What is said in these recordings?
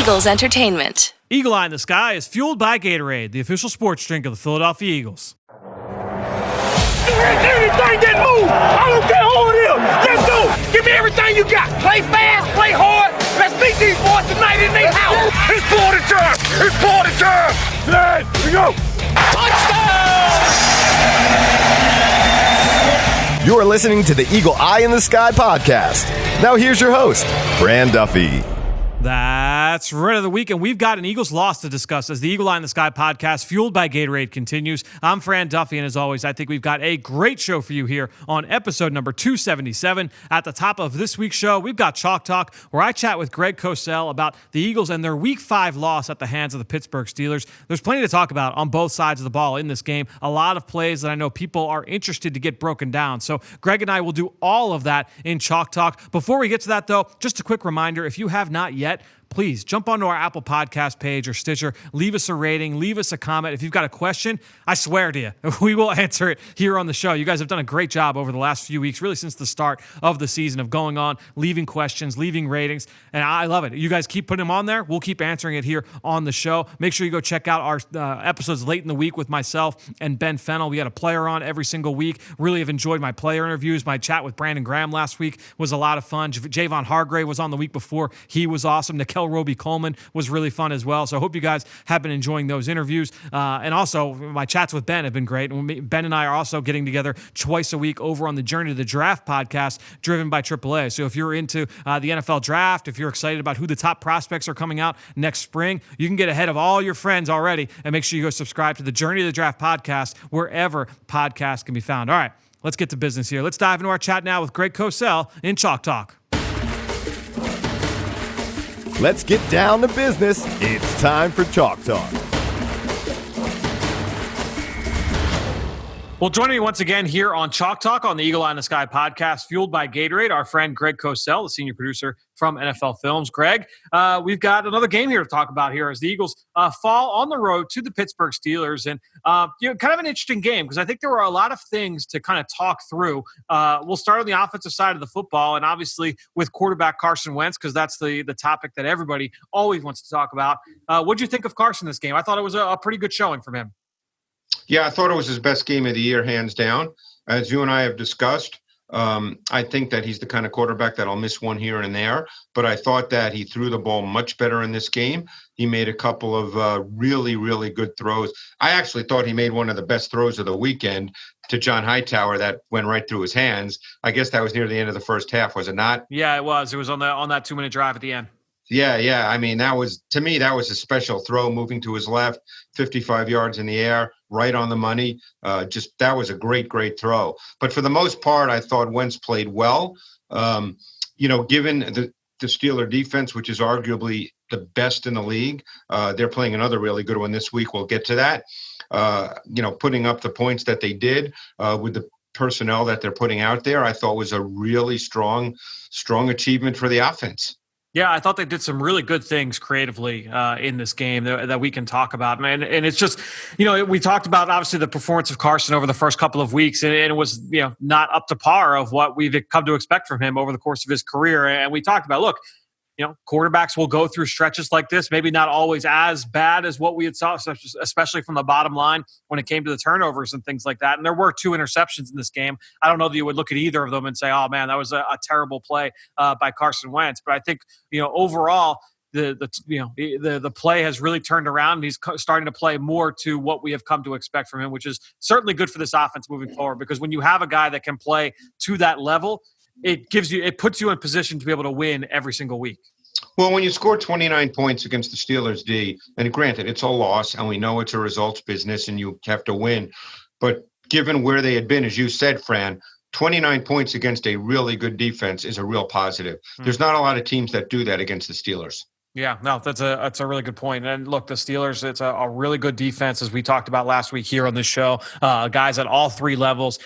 Eagles Entertainment. Eagle Eye in the Sky is fueled by Gatorade, the official sports drink of the Philadelphia Eagles. Anything that move, I don't care who it is. Let's go. Give me everything you got. Play fast, play hard. Let's beat these boys tonight in their house. It's party time. It's party time. Here we go. Touchdown! You're listening to the Eagle Eye in the Sky podcast. Now here's your host, Fran Duffy. That's right of the week, and we've got an Eagles loss to discuss as the Eagle Eye in the Sky podcast, fueled by Gatorade, continues. I'm Fran Duffy, and as always, I think we've got a great show for you here on episode number 277. At the top of this week's show, we've got Chalk Talk, where I chat with Greg Cosell about the Eagles and their Week 5 loss at the hands of the Pittsburgh Steelers. There's plenty to talk about on both sides of the ball in this game. A lot of plays that I know people are interested to get broken down. So Greg and I will do all of that in Chalk Talk. Before we get to that, though, just a quick reminder, if you have not yet, please jump onto our Apple Podcast page or Stitcher, leave us a rating, leave us a comment. If you've got a question, I swear to you, we will answer it here on the show. You guys have done a great job over the last few weeks, really since the start of the season, of going on, leaving questions, leaving ratings, and I love it. You guys keep putting them on there. We'll keep answering it here on the show. Make sure you go check out our episodes late in the week with myself and Ben Fennell. We had a player on every single week. Really have enjoyed my player interviews. My chat with Brandon Graham last week was a lot of fun. Javon Hargrave was on the week before. He was awesome. Nikel Roby-Coleman was really fun as well. So I hope you guys have been enjoying those interviews. And also, my chats with Ben have been great. And Ben and I are also getting together twice a week over on the Journey to the Draft podcast, driven by AAA. So if you're into the NFL draft, if you're excited about who the top prospects are coming out next spring, you can get ahead of all your friends already and make sure you go subscribe to the Journey to the Draft podcast wherever podcasts can be found. All right, let's get to business here. Let's dive into our chat now with Greg Cosell in Chalk Talk. Let's get down to business. It's time for Chalk Talk. Well, joining me once again here on Chalk Talk on the Eagle Eye in the Sky podcast, fueled by Gatorade, our friend Greg Cosell, the senior producer from NFL Films. Greg, we've got another game here to talk about here as the Eagles fall on the road to the Pittsburgh Steelers. And, kind of an interesting game because I think there were a lot of things to kind of talk through. We'll start on the offensive side of the football, and obviously with quarterback Carson Wentz, because that's the topic that everybody always wants to talk about. What did you think of Carson this game? I thought it was a pretty good showing from him. Yeah, I thought it was his best game of the year, hands down. As you and I have discussed, I think that he's the kind of quarterback that'll miss one here and there. But I thought that he threw the ball much better in this game. He made a couple of really, really good throws. I actually thought he made one of the best throws of the weekend to John Hightower that went right through his hands. I guess that was near the end of the first half, was it not? Yeah, it was. It was on that 2-minute drive at the end. Yeah. I mean, that was a special throw, moving to his left, 55 yards in the air, right on the money. That was a great throw. But for the most part, I thought Wentz played well. Given the Steeler defense, which is arguably the best in the league, they're playing another really good one this week. We'll get to that. Putting up the points that they did with the personnel that they're putting out there, I thought was a really strong achievement for the offense. Yeah, I thought they did some really good things creatively in this game that we can talk about. And it's just, we talked about obviously the performance of Carson over the first couple of weeks, and it was, not up to par of what we've come to expect from him over the course of his career. And we talked about, look, quarterbacks will go through stretches like this, maybe not always as bad as what we had saw, especially from the bottom line when it came to the turnovers and things like that. And there were 2 interceptions in this game. I don't know that you would look at either of them and say, oh man, that was a terrible play by Carson Wentz. But I think, overall, the play has really turned around, and he's starting to play more to what we have come to expect from him, which is certainly good for this offense moving forward, because when you have a guy that can play to that level, it puts you in position to be able to win every single week. Well, when you score 29 points against the Steelers D, and granted, it's a loss, and we know it's a results business, and you have to win. But given where they had been, as you said, Fran, 29 points against a really good defense is a real positive. There's not a lot of teams that do that against the Steelers. Yeah, no, that's a really good point. And look, the Steelers, it's a really good defense, as we talked about last week here on this show. Guys at all 3 levels.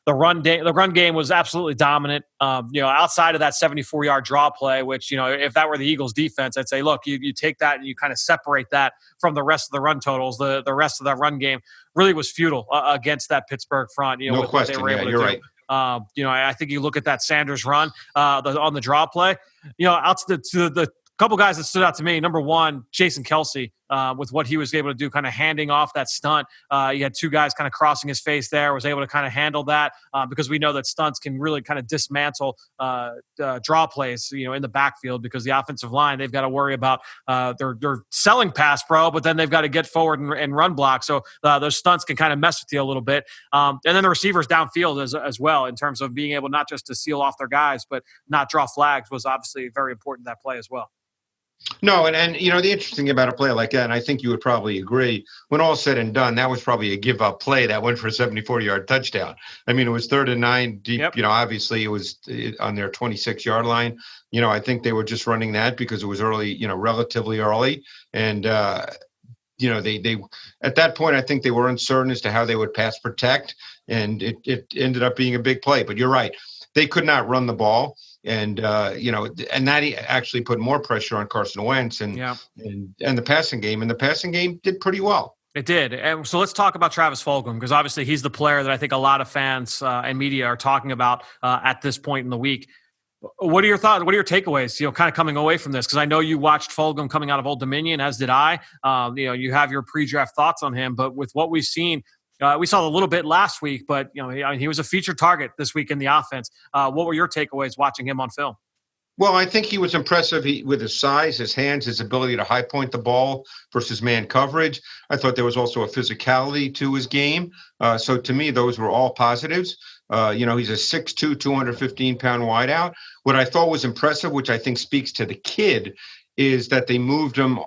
The run game was absolutely dominant. Outside of that 74-yard draw play, which, if that were the Eagles defense, I'd say, look, you take that and you kind of separate that from the rest of the run totals. The rest of that run game really was futile against that Pittsburgh front. No with question. What they were able to do. Right. I think you look at that Sanders run on the draw play, out to the couple guys that stood out to me. Number one, Jason Kelsey, with what he was able to do, kind of handing off that stunt. You had two guys kind of crossing his face there, was able to kind of handle that because we know that stunts can really kind of dismantle draw plays, in the backfield, because the offensive line, they've got to worry about they're selling pass pro, but then they've got to get forward and run block. So those stunts can kind of mess with you a little bit. And then the receivers downfield as well, in terms of being able not just to seal off their guys, but not draw flags, was obviously very important, that play as well. No, and the interesting thing about a play like that, and I think you would probably agree, when all said and done, that was probably a give-up play that went for a 74-yard touchdown. I mean, it was 3rd and 9 deep. Yep. Obviously it was on their 26-yard line. I think they were just running that because it was early, relatively early. And, they at that point, I think they were uncertain as to how they would pass protect, and it ended up being a big play. But you're right. They could not run the ball. And that actually put more pressure on Carson Wentz and the passing game. And the passing game did pretty well. It did. And so let's talk about Travis Fulgham, because obviously he's the player that I think a lot of fans and media are talking about at this point in the week. What are your thoughts? What are your takeaways, kind of coming away from this? Because I know you watched Fulgham coming out of Old Dominion, as did I. You have your pre-draft thoughts on him. But with what we've seen, we saw a little bit last week, but he was a featured target this week in the offense. What were your takeaways watching him on film? Well, I think he was impressive with his size, his hands, his ability to high point the ball versus man coverage. I thought there was also a physicality to his game. So to me, those were all positives. He's a 6'2", 215-pound wideout. What I thought was impressive, which I think speaks to the kid, is that they moved him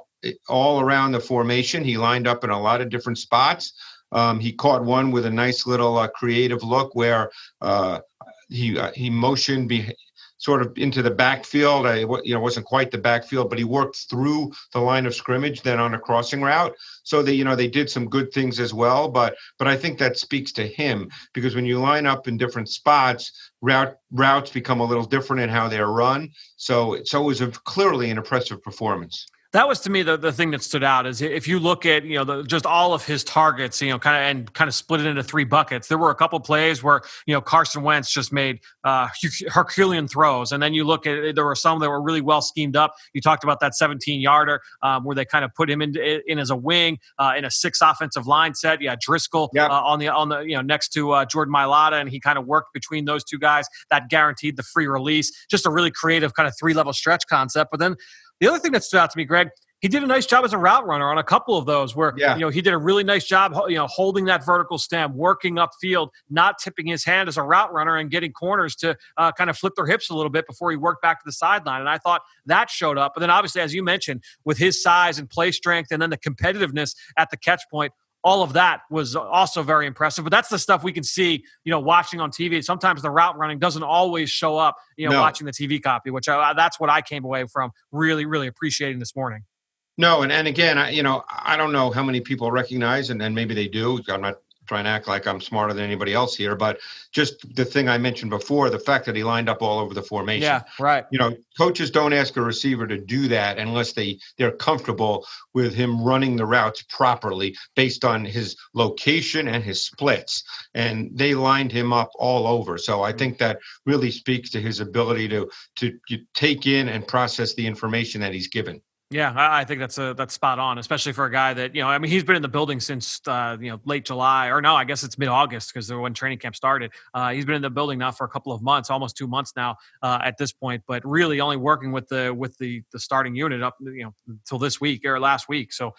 all around the formation. He lined up in a lot of different spots. He caught one with a nice little creative look where he motioned sort of into the backfield. Wasn't quite the backfield, but he worked through the line of scrimmage then on a crossing route. So they did some good things as well. But I think that speaks to him, because when you line up in different spots, routes become a little different in how they're run. So it was clearly an impressive performance. That was, to me, the thing that stood out is if you look at, just all of his targets, kind of split it into three buckets. There were a couple plays where, Carson Wentz just made Herculean throws. And then you look at, there were some that were really well schemed up. You talked about that 17-yarder where they kind of put him in as a wing in a 6 offensive line set. Yeah, Driscoll on the next to Jordan Mailata, and he kind of worked between those two guys. That guaranteed the free release. Just a really creative kind of 3-level stretch concept. But then the other thing that stood out to me, Greg, he did a nice job as a route runner on a couple of those where, he did a really nice job, holding that vertical stem, working upfield, not tipping his hand as a route runner and getting corners to kind of flip their hips a little bit before he worked back to the sideline. And I thought that showed up. But then obviously, as you mentioned, with his size and play strength and then the competitiveness at the catch point, all of that was also very impressive. But that's the stuff we can see, watching on TV. Sometimes the route running doesn't always show up, watching the TV copy, which that's what I came away from really, really appreciating this morning. No, and again, I don't know how many people recognize, and maybe they do. I'm not trying to act like I'm smarter than anybody else here, but just the thing I mentioned before, the fact that he lined up all over the formation. Yeah, right. Coaches don't ask a receiver to do that unless they're comfortable with him running the routes properly based on his location and his splits. And they lined him up all over. So I think that really speaks to his ability to take in and process the information that he's given. Yeah, I think that's spot on, especially for a guy that, he's been in the building since, late July, or no, I guess it's mid-August because when training camp started. He's been in the building now for a couple of months, almost 2 months now at this point, but really only working with the starting unit up, until this week or last week. So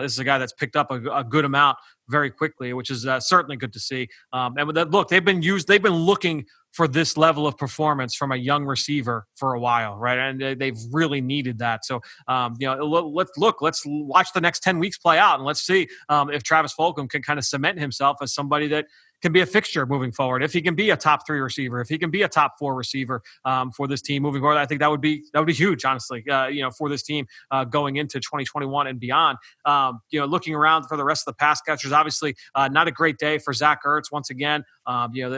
this is a guy that's picked up a good amount very quickly, which is certainly good to see. And with that, look, they've been looking for this level of performance from a young receiver for a while, right? And they've really needed that. So, let's watch the next 10 weeks play out, and let's see if Travis Fulgham can kind of cement himself as somebody that can be a fixture moving forward. If he can be a top 3 receiver, if he can be a top 4 receiver for this team moving forward, I think that would be huge, honestly, for this team going into 2021 and beyond. Looking around for the rest of the pass catchers, obviously not a great day for Zach Ertz once again.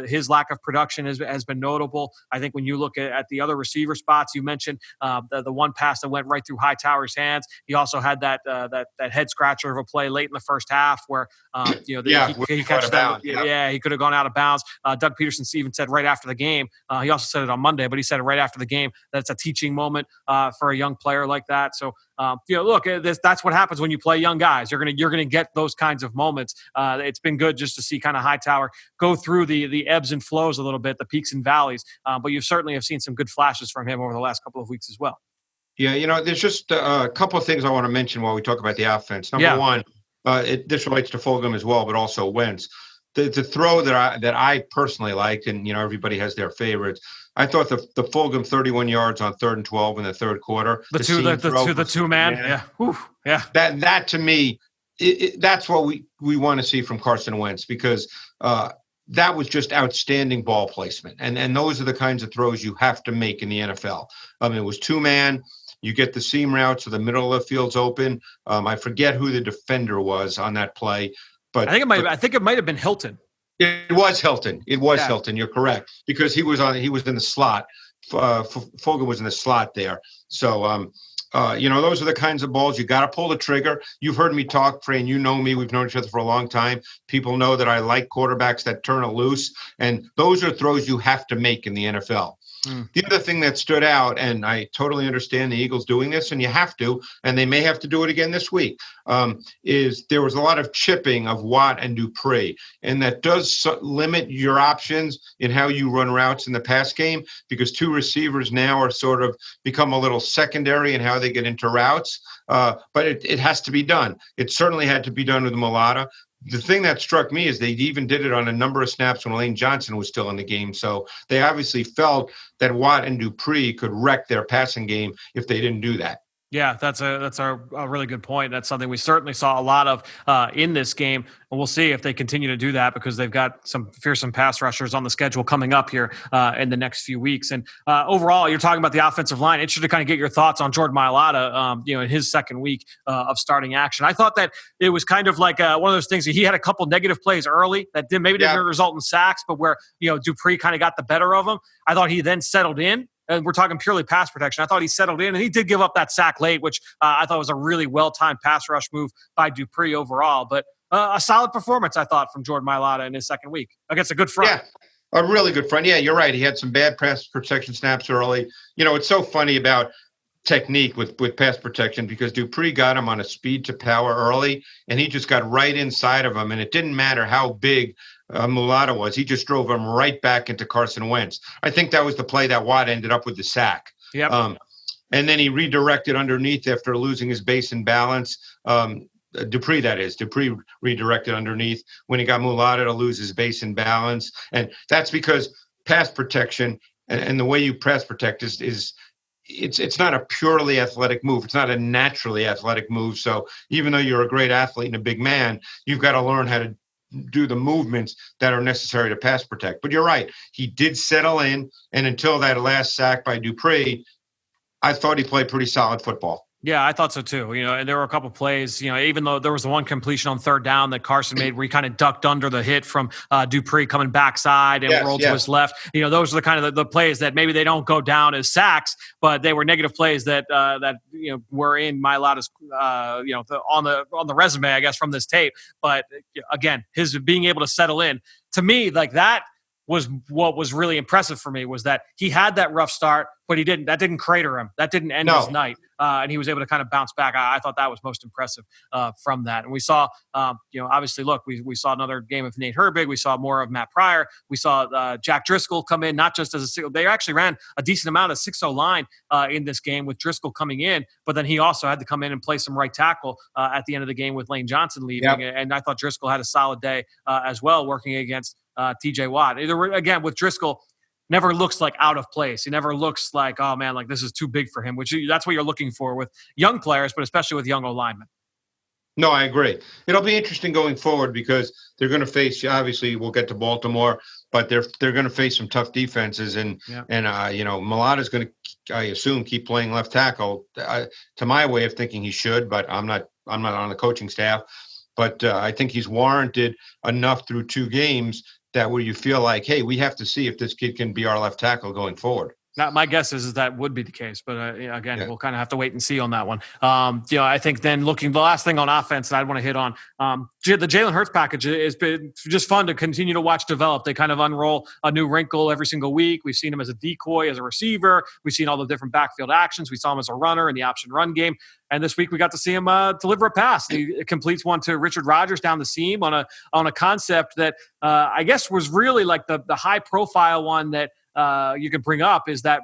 His lack of production has been notable. I think when you look at the other receiver spots, you mentioned the one pass that went right through Hightower's hands. He also had that head scratcher of a play late in the first half where he catches that. Yeah, he could have gone out of bounds. Doug Peterson even said right after the game, he also said it on Monday, but he said it right after the game, that it's a teaching moment for a young player like that. So, look, that's what happens when you play young guys. You're gonna get those kinds of moments. It's been good just to see kind of Hightower go through the ebbs and flows a little bit, the peaks and valleys. But you certainly have seen some good flashes from him over the last couple of weeks as well. Yeah, there's just a couple of things I want to mention while we talk about the offense. Number one, this relates to Fulgham as well, but also Wentz. The throw that I personally liked, and everybody has their favorites. I thought the Fulgham 31 yards on 3rd and 12 in the third quarter. The two man. Yeah. Whew. Yeah. That to me, that's what we want to see from Carson Wentz, because that was just outstanding ball placement. And those are the kinds of throws you have to make in the NFL. It was 2-man. You get the seam route, so the middle of the field's open. I forget who the defender was on that play, but I think it might have been Hilton. It was Hilton. Hilton. You're correct, because he was in the slot. Fulgham was in the slot there. So those are the kinds of balls you got to pull the trigger. You've heard me talk, Fran. You know me. We've known each other for a long time. People know that I like quarterbacks that turn it loose, and those are throws you have to make in the NFL. The other thing that stood out, and I totally understand the Eagles doing this, and you have to, and they may have to do it again this week, is there was a lot of chipping of Watt and Dupree, and that does limit your options in how you run routes in the pass game, because two receivers now are sort of become a little secondary in how they get into routes, but it has to be done. It certainly had to be done with Mulata. The thing that struck me is they even did it on a number of snaps when Lane Johnson was still in the game. So they obviously felt that Watt and Dupree could wreck their passing game if they didn't do that. Yeah, that's a really good point. That's something we certainly saw a lot of in this game. And we'll see if they continue to do that, because they've got some fearsome pass rushers on the schedule coming up here in the next few weeks. And overall, you're talking about the offensive line. Interested to kind of get your thoughts on Jordan Mailata, in his second week of starting action. I thought that it was kind of like one of those things that he had a couple negative plays early that didn't result in sacks, but where, Dupree kind of got the better of him. I thought he then settled in. And we're talking purely pass protection. I thought he settled in, and he did give up that sack late, which I thought was a really well-timed pass rush move by Dupree overall. But a solid performance, I thought, from Jordan Mailata in his second week against a good front. Yeah, a really good front. Yeah, you're right. He had some bad pass protection snaps early. It's so funny about technique with pass protection, because Dupree got him on a speed to power early, and he just got right inside of him, and it didn't matter how big Mulata was. He just drove him right back into Carson Wentz. I think that was the play that Watt ended up with the sack. Yep. And then he redirected underneath after losing his base and balance. Dupree, that is. Dupree redirected underneath when he got Mulata to lose his base and balance. And that's because pass protection and the way you pass protect is it's not a purely athletic move. It's not a naturally athletic move. So even though you're a great athlete and a big man, you've got to learn how to do the movements that are necessary to pass protect. But you're right. He did settle in. And until that last sack by Dupree, I thought he played pretty solid football. Yeah, I thought so too. And there were a couple plays, even though there was the one completion on 3rd down that Carson made where he kind of ducked under the hit from Dupree coming backside and rolled to his left. Those are the kind of the plays that maybe they don't go down as sacks, but they were negative plays that were in Mailata's on the resume, I guess, from this tape. But again, his being able to settle in, to me, like that was what was really impressive for me, was that he had that rough start, but that didn't crater him. That didn't end his night. And he was able to kind of bounce back. I thought that was most impressive from that. And we saw, obviously, look, we saw another game of Nate Herbig. We saw more of Matt Pryor. We saw Jack Driscoll come in, not just as a single. They actually ran a decent amount of 6-0 line in this game with Driscoll coming in, but then he also had to come in and play some right tackle at the end of the game with Lane Johnson leaving. Yep. And I thought Driscoll had a solid day as well, working against TJ Watt. Again, with Driscoll, never looks like out of place. He never looks like, oh man, like this is too big for him, that's what you're looking for with young players, but especially with young O-linemen. No, I agree. It'll be interesting going forward, because they're going to face, obviously we'll get to Baltimore, but they're going to face some tough defenses. And Mulata's going to, I assume, keep playing left tackle. To my way of thinking, he should, but I'm not on the coaching staff. But I think he's warranted enough through 2 games that where you feel like, hey, we have to see if this kid can be our left tackle going forward. Now, my guess is that would be the case, but again, we'll kind of have to wait and see on that one. I think then the last thing on offense that I'd want to hit on, the Jalen Hurts package has been just fun to continue to watch develop. They kind of unroll a new wrinkle every single week. We've seen him as a decoy, as a receiver. We've seen all the different backfield actions. We saw him as a runner in the option run game. And this week we got to see him deliver a pass. He completes one to Richard Rodgers down the seam on a concept that I guess was really like the high profile one that you can bring up is that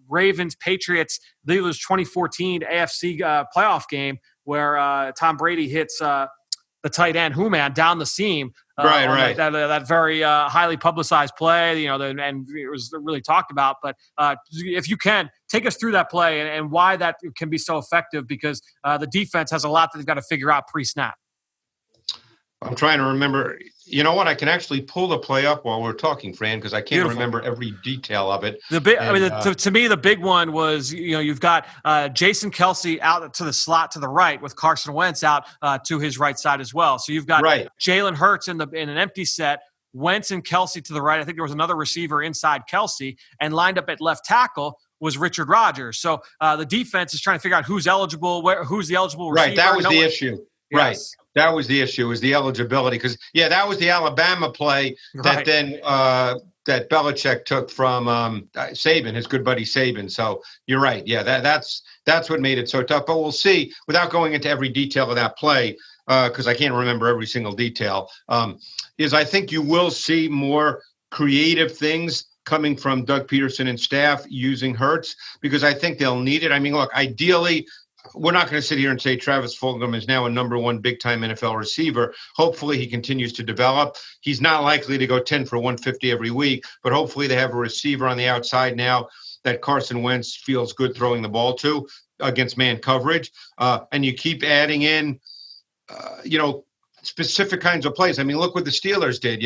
Ravens Patriots, they lose 2014 AFC playoff game where Tom Brady hits the tight end Hooman down the seam. Right. That very highly publicized play, and it was really talked about. But if you can, take us through that play and why that can be so effective, because the defense has a lot that they've got to figure out pre-snap. I'm trying to remember. You know what? I can actually pull the play up while we're talking, Fran, because I can't remember every detail of it. To me, the big one was, you've got Jason Kelsey out to the slot to the right with Carson Wentz out to his right side as well. So you've got Jalen Hurts in an empty set, Wentz and Kelsey to the right. I think there was another receiver inside Kelsey, and lined up at left tackle was Richard Rodgers. So the defense is trying to figure out who's eligible, who's the eligible receiver. Right, that was the issue. Yes. Right. That was the issue, is the eligibility. Because, that was the Alabama play that then that Belichick took from Saban, his good buddy Saban. So you're right. Yeah, that's what made it so tough. But we'll see, without going into every detail of that play, because I can't remember every single detail, is I think you will see more creative things coming from Doug Peterson and staff using Hurts, because I think they'll need it. I mean, look, ideally, we're not going to sit here and say Travis Fulgham is now a number one big-time NFL receiver. Hopefully he continues to develop. He's not likely to go 10 for 150 every week, but hopefully they have a receiver on the outside now that Carson Wentz feels good throwing the ball to against man coverage. And you keep adding in, specific kinds of plays. I mean, look what the Steelers did.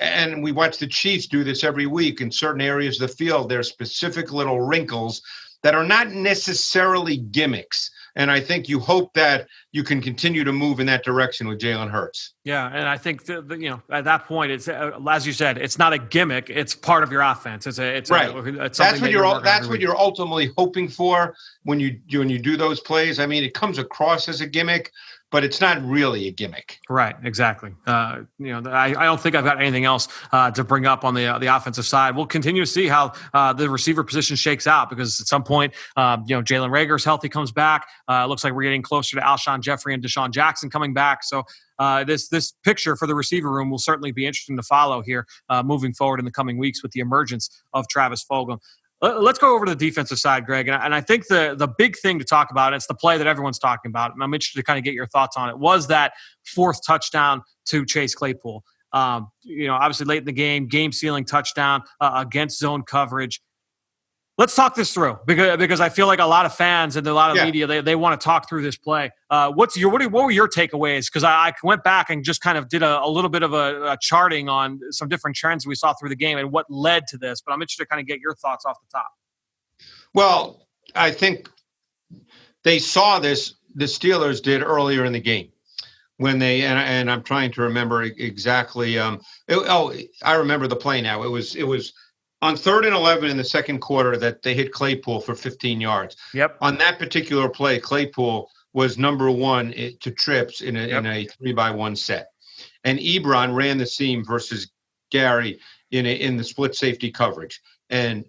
And we watch the Chiefs do this every week in certain areas of the field. There are specific little wrinkles that are not necessarily gimmicks. And I think you hope that you can continue to move in that direction with Jalen Hurts. Yeah, and I think at that point, it's as you said, it's not a gimmick; it's part of your offense. It's right. That's what you're ultimately hoping for when you do those plays. I mean, it comes across as a gimmick, but it's not really a gimmick. Right, exactly. I don't think I've got anything else to bring up on the offensive side. We'll continue to see how the receiver position shakes out, because at some point, Jalen Reagor's healthy, comes back. Looks like we're getting closer to Alshon Jeffrey and Deshaun Jackson coming back. So this picture for the receiver room will certainly be interesting to follow here moving forward in the coming weeks with the emergence of Travis Fulgham. Let's go over to the defensive side, Greg. And I think the big thing to talk about, it's the play that everyone's talking about, and I'm interested to kind of get your thoughts on it, was that fourth touchdown to Chase Claypool. Obviously late in the game-sealing touchdown against zone coverage. Let's talk this through, because I feel like a lot of fans and a lot of media, they want to talk through this play. What were your takeaways? Because I went back and just kind of did a little bit of a charting on some different trends we saw through the game and what led to this. But I'm interested to kind of get your thoughts off the top. Well, I think they saw this, the Steelers did earlier in the game when they, and I'm trying to remember exactly. I remember the play now. It was on 3rd and 11 in the second quarter that they hit Claypool for 15 yards. Yep. On that particular play, Claypool was number one to trips in a 3-by-1 set. And Ebron ran the seam versus Gary in the split safety coverage. And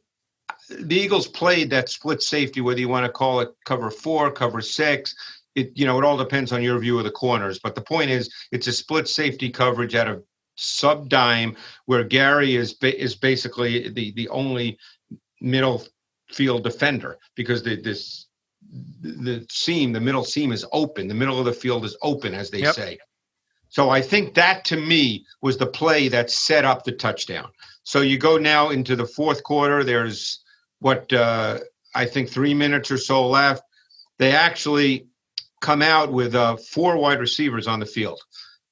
the Eagles played that split safety, whether you want to call it cover 4, cover 6. It all depends on your view of the corners. But the point is, it's a split safety coverage out of sub-dime, where Gary is basically the only middle field defender, because the middle seam is open. The middle of the field is open, as they say. So I think that, to me, was the play that set up the touchdown. So you go now into the fourth quarter. There's I think 3 minutes or so left. They actually come out with 4 wide receivers on the field.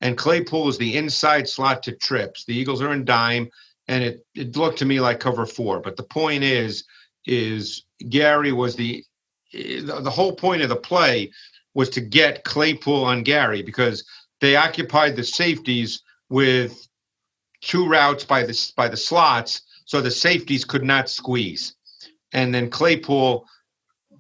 And Claypool is the inside slot to trips. The Eagles are in dime, and it looked to me like cover 4. But the point is Gary was the whole point of the play was to get Claypool on Gary, because they occupied the safeties with 2 routes by the slots, so the safeties could not squeeze. and then Claypool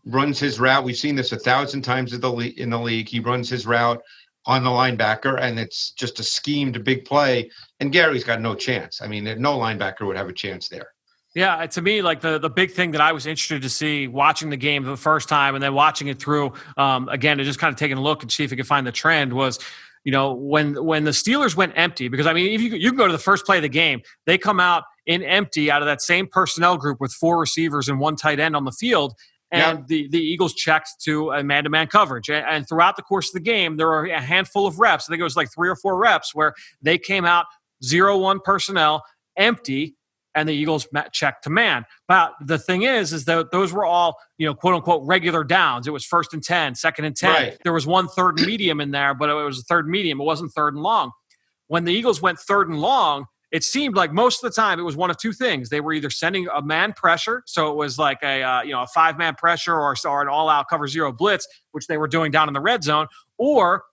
runs his route. We've seen this 1,000 times in the league. He runs his route on the linebacker, and it's just a schemed big play. And Gary's got no chance. I mean, no linebacker would have a chance there. Yeah, to me, like the big thing that I was interested to see watching the game the first time and then watching it through again to just kind of taking a look and see if we could find the trend was, when the Steelers went empty, because I mean, if you can go to the first play of the game, they come out in empty out of that same personnel group with 4 receivers and 1 tight end on the field. And the Eagles checked to a man-to-man coverage. And throughout the course of the game, there were a handful of reps. I think it was like 3 or 4 reps where they came out 0-1 personnel, empty, and the Eagles checked to man. But the thing is that those were all, quote unquote, regular downs. It was 1st and 10, 2nd and 10. Right. There was 1 3rd and medium in there, but it was a 3rd and medium. It wasn't 3rd and long. When the Eagles went 3rd and long, it seemed like most of the time it was one of 2 things. They were either sending a man pressure, so it was like a 5-man pressure or an all-out cover 0 blitz, which they were doing down in the red zone, or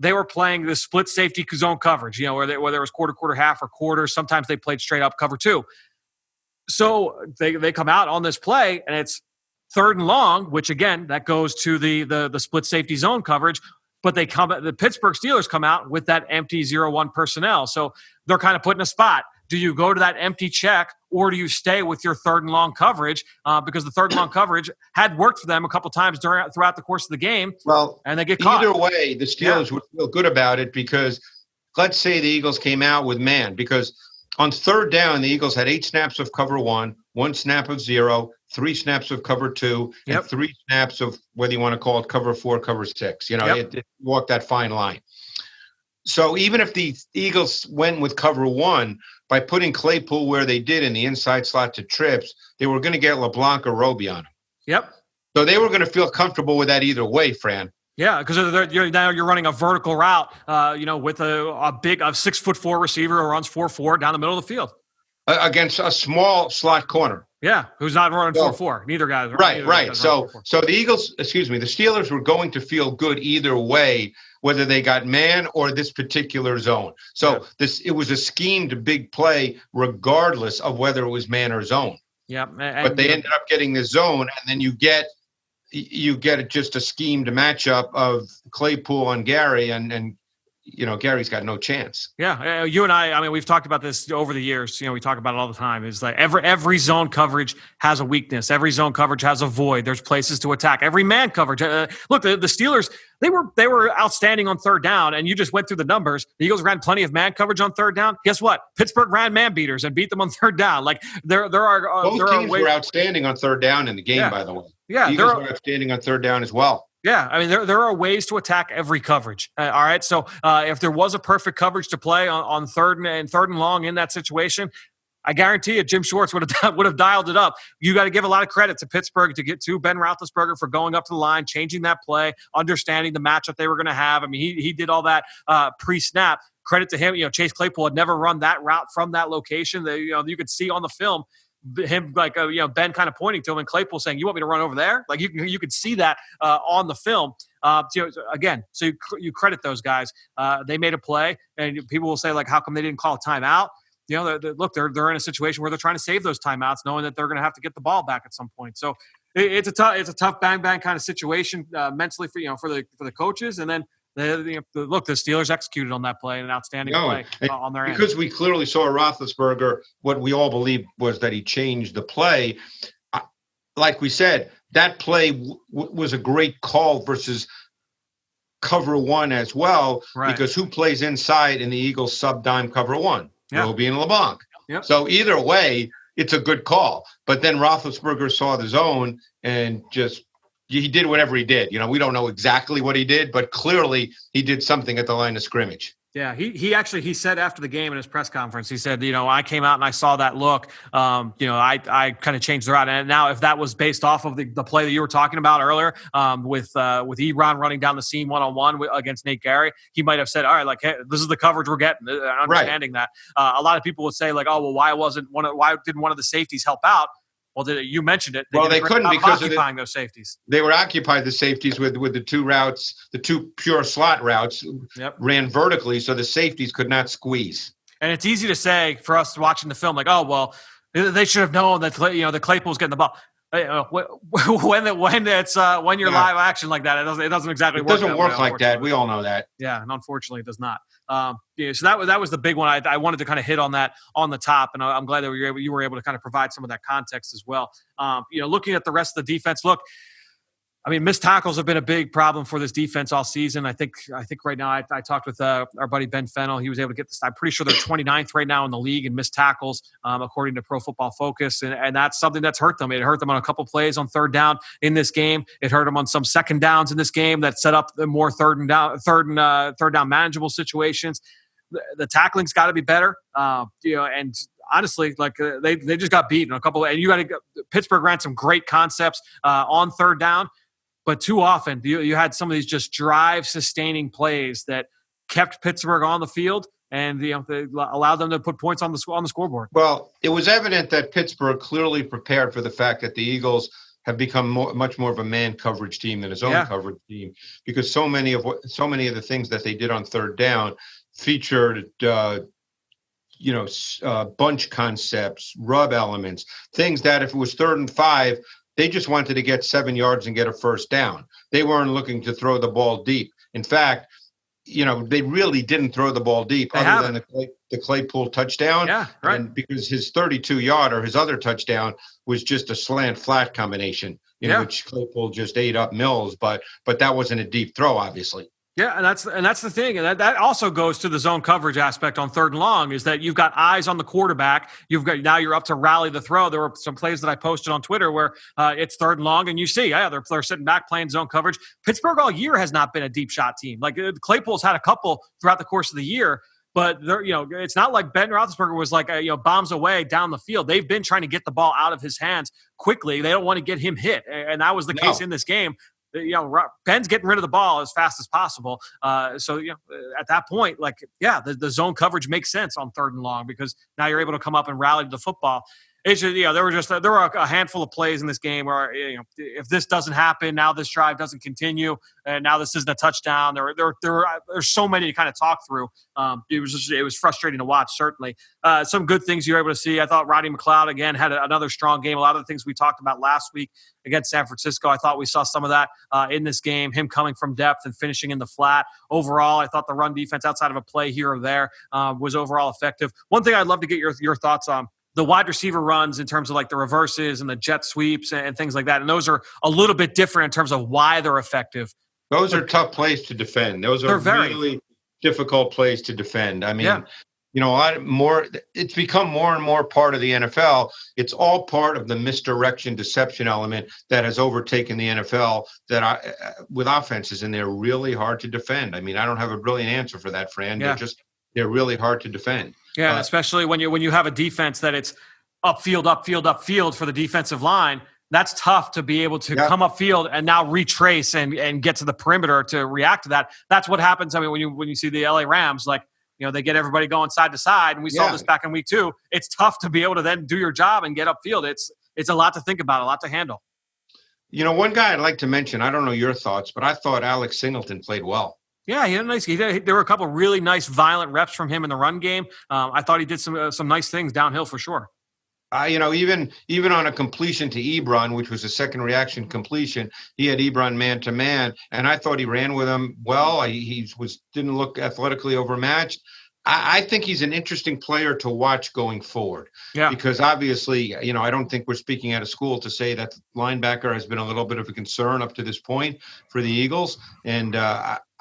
they were playing the split safety zone coverage, where there was quarter, half, or quarter. Sometimes they played straight up cover 2. So they come out on this play, and it's 3rd and long, which again that goes to the split safety zone coverage. But the Pittsburgh Steelers come out with that empty 0-1 personnel. So they're kind of put in a spot. Do you go to that empty check, or do you stay with your 3rd and long coverage? Because the 3rd and long coverage had worked for them a couple times throughout the course of the game. Well, and they get caught. Either way, the Steelers would feel good about it, because let's say the Eagles came out with man, because on 3rd down, the Eagles had 8 snaps of cover 1, 1 snap of 0, 3 snaps of cover 2, and 3 snaps of, whether you want to call it cover 4, cover 6. It walked that fine line. So even if the Eagles went with cover 1, by putting Claypool where they did in the inside slot to trips, they were going to get LeBlanc or Roby on him. Yep. So they were going to feel comfortable with that either way, Fran. Yeah, because now you're running a vertical route, with a big 6'4" receiver who runs 4.4 down the middle of the field against a small slot corner. Yeah, who's not running 4.4. Neither guy. Right. So the the Steelers were going to feel good either way, whether they got man or this particular zone. So it was a schemed big play, regardless of whether it was man or zone. Yeah, but they ended up getting the zone, and then you get just a schemed matchup of Claypool and Gary, and Gary's got no chance. Yeah, you and I mean, we've talked about this over the years. We talk about it all the time. It's like every zone coverage has a weakness. Every zone coverage has a void. There's places to attack. Every man coverage. Look, the Steelers, they were outstanding on 3rd down, and you just went through the numbers. The Eagles ran plenty of man coverage on 3rd down. Guess what? Pittsburgh ran man beaters and beat them on 3rd down. Like there are both teams were outstanding on 3rd down in the game. By the way, the Eagles were outstanding on 3rd down as well. Yeah, I mean, there are ways to attack every coverage. All right, so if there was a perfect coverage to play on 3rd and long in that situation, I guarantee you Jim Schwartz would have dialed it up. You got to give a lot of credit to Pittsburgh to get to Ben Roethlisberger for going up to the line, changing that play, understanding the matchup they were going to have. I mean, he did all that pre-snap. Credit to him. Chase Claypool had never run that route from that location. You could see on the film him Ben kind of pointing to him and Claypool saying, "You want me to run over there?" Like you could see that on the film. Again, so you credit those guys. They made a play, and people will say, like, how come they didn't call a timeout? They're in a situation where they're trying to save those timeouts, knowing that they're going to have to get the ball back at some point. So it's a tough bang kind of situation mentally for the coaches, and then. The Steelers executed on that play, an outstanding play on their end. Because we clearly saw Roethlisberger, what we all believed was that he changed the play. Like we said, that play was a great call versus cover 1 as well, because who plays inside in the Eagles sub-dime cover 1? Roby and LeBlanc. Yep. So either way, it's a good call. But then Roethlisberger saw the zone and just – he did whatever he did. We don't know exactly what he did, but clearly he did something at the line of scrimmage. Yeah, he said after the game in his press conference, he said, I came out and I saw that look. I kind of changed the route. And now, if that was based off of the play that you were talking about earlier, with Ebron running down the seam 1-on-1 against Nate Gary, he might have said, all right, like, hey, this is the coverage we're getting. Understanding that. A lot of people would say, like, oh, well, why didn't one of the safeties help out? Well, you mentioned it. They couldn't because occupying those safeties. They were occupied, the safeties, with the 2 routes, the 2 pure slot routes ran vertically, so the safeties could not squeeze. And it's easy to say for us watching the film, like, oh, well, they should have known that the Claypool's getting the ball. When you're live action like that, it doesn't exactly work. It doesn't work like that. We all know that. Yeah, and unfortunately, it does not. So that was the big one. I wanted to kind of hit on that on the top, and I'm glad that you were able to kind of provide some of that context as well. Looking at the rest of the defense, look. I mean, missed tackles have been a big problem for this defense all season. I think right now I talked with our buddy Ben Fennell. He was able to get this. I'm pretty sure they're 29th right now in the league in missed tackles, according to Pro Football Focus, and that's something that's hurt them. It hurt them on a couple plays on third down in this game. It hurt them on some second downs in this game that set up the more third down manageable situations. The tackling's got to be better, and honestly, like they just got beaten a couple. And Pittsburgh ran some great concepts on third down. But too often, you had some of these just drive-sustaining plays that kept Pittsburgh on the field, and they allowed them to put points on the scoreboard. Well, it was evident that Pittsburgh clearly prepared for the fact that the Eagles have become much more of a man coverage team than a zone coverage team, because so many of the things that they did on third down featured bunch concepts, rub elements, things that if it was 3rd and 5. They just wanted to get 7 yards and get a first down. They weren't looking to throw the ball deep. In fact, they really didn't throw the ball deep other than the Claypool touchdown. Yeah, right. And because his 32-yarder, his other touchdown, was just a slant flat combination, which Claypool just ate up Mills, but that wasn't a deep throw, obviously. Yeah, and that's the thing, and that also goes to the zone coverage aspect on third and long, is that you've got eyes on the quarterback. Now you're up to rally the throw. There were some plays that I posted on Twitter where it's third and long, and you see, they're sitting back playing zone coverage. Pittsburgh all year has not been a deep shot team. Like Claypool's had a couple throughout the course of the year, but it's not like Ben Roethlisberger was like bombs away down the field. They've been trying to get the ball out of his hands quickly. They don't want to get him hit, and that was the case in this game. Ben's getting rid of the ball as fast as possible. So at that point, the zone coverage makes sense on third and long, because now you're able to come up and rally to the football. It's just, there were a handful of plays in this game where, if this doesn't happen, now this drive doesn't continue, and now this isn't a touchdown. There's so many to kind of talk through. It was frustrating to watch, certainly. Some good things you were able to see. I thought Ronnie Mcleod, again, had another strong game. A lot of the things we talked about last week against San Francisco, I thought we saw some of that in this game, him coming from depth and finishing in the flat. Overall, I thought the run defense, outside of a play here or there, was overall effective. One thing I'd love to get your thoughts on: the wide receiver runs in terms of like the reverses and the jet sweeps and things like that. And those are a little bit different in terms of why they're effective. Those are tough plays to defend. Those are really difficult plays to defend. I mean, a lot more. It's become more and more part of the NFL. It's all part of the misdirection, deception element that has overtaken the NFL. With offenses, and they're really hard to defend. I mean, I don't have a brilliant answer for that, Fran. Yeah. They're really hard to defend. Yeah, especially when you have a defense that it's upfield for the defensive line. That's tough to be able to come upfield and now retrace and get to the perimeter to react to that. That's what happens. I mean, when you see the LA Rams, they get everybody going side to side, and we saw this back in week 2. It's tough to be able to then do your job and get upfield. It's a lot to think about, a lot to handle. One guy I'd like to mention, I don't know your thoughts, but I thought Alex Singleton played well. Yeah, he had a nice. There were a couple of really nice, violent reps from him in the run game. I thought he did some nice things downhill for sure. Even on a completion to Ebron, which was a second reaction completion, he had Ebron man to man, and I thought he ran with him well. He didn't look athletically overmatched. I think he's an interesting player to watch going forward. Yeah. Because obviously, I don't think we're speaking out of school to say that linebacker has been a little bit of a concern up to this point for the Eagles, and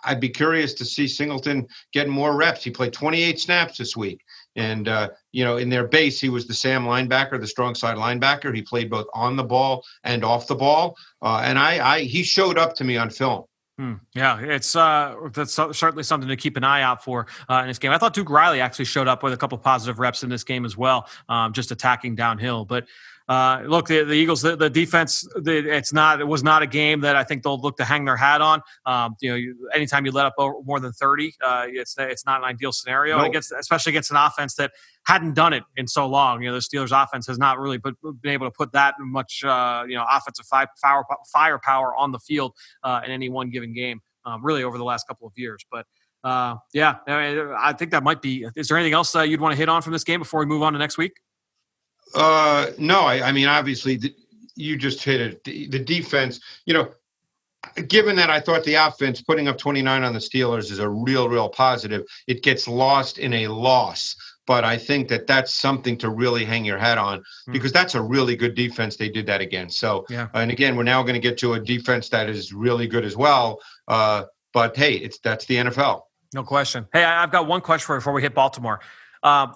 I'd be curious to see Singleton get more reps. He played 28 snaps this week. And, in their base, he was the Sam linebacker, the strong side linebacker. He played both on the ball and off the ball. And he showed up to me on film. Yeah, that's certainly something to keep an eye out for in this game. I thought Duke Riley actually showed up with a couple positive reps in this game as well, just attacking downhill. But look, the Eagles, the defense, it was not a game that I think they'll look to hang their hat on. Anytime you let up more than 30, it's not an ideal scenario, nope. Especially against an offense that hadn't done it in so long. The Steelers offense has not really been able to put that much offensive firepower on the field in any one given game, really over the last couple of years. But I think that might be. Is there anything else you'd want to hit on from this game before we move on to next week? No, I mean, obviously you just hit it. The defense, given that I thought the offense putting up 29 on the Steelers is a real positive, it gets lost in a loss. But I think that that's something to really hang your hat on because that's a really good defense they did that against. So, and again, we're now going to get to a defense that is really good as well. But hey, that's the NFL. No question. Hey, I've got one question for you before we hit Baltimore.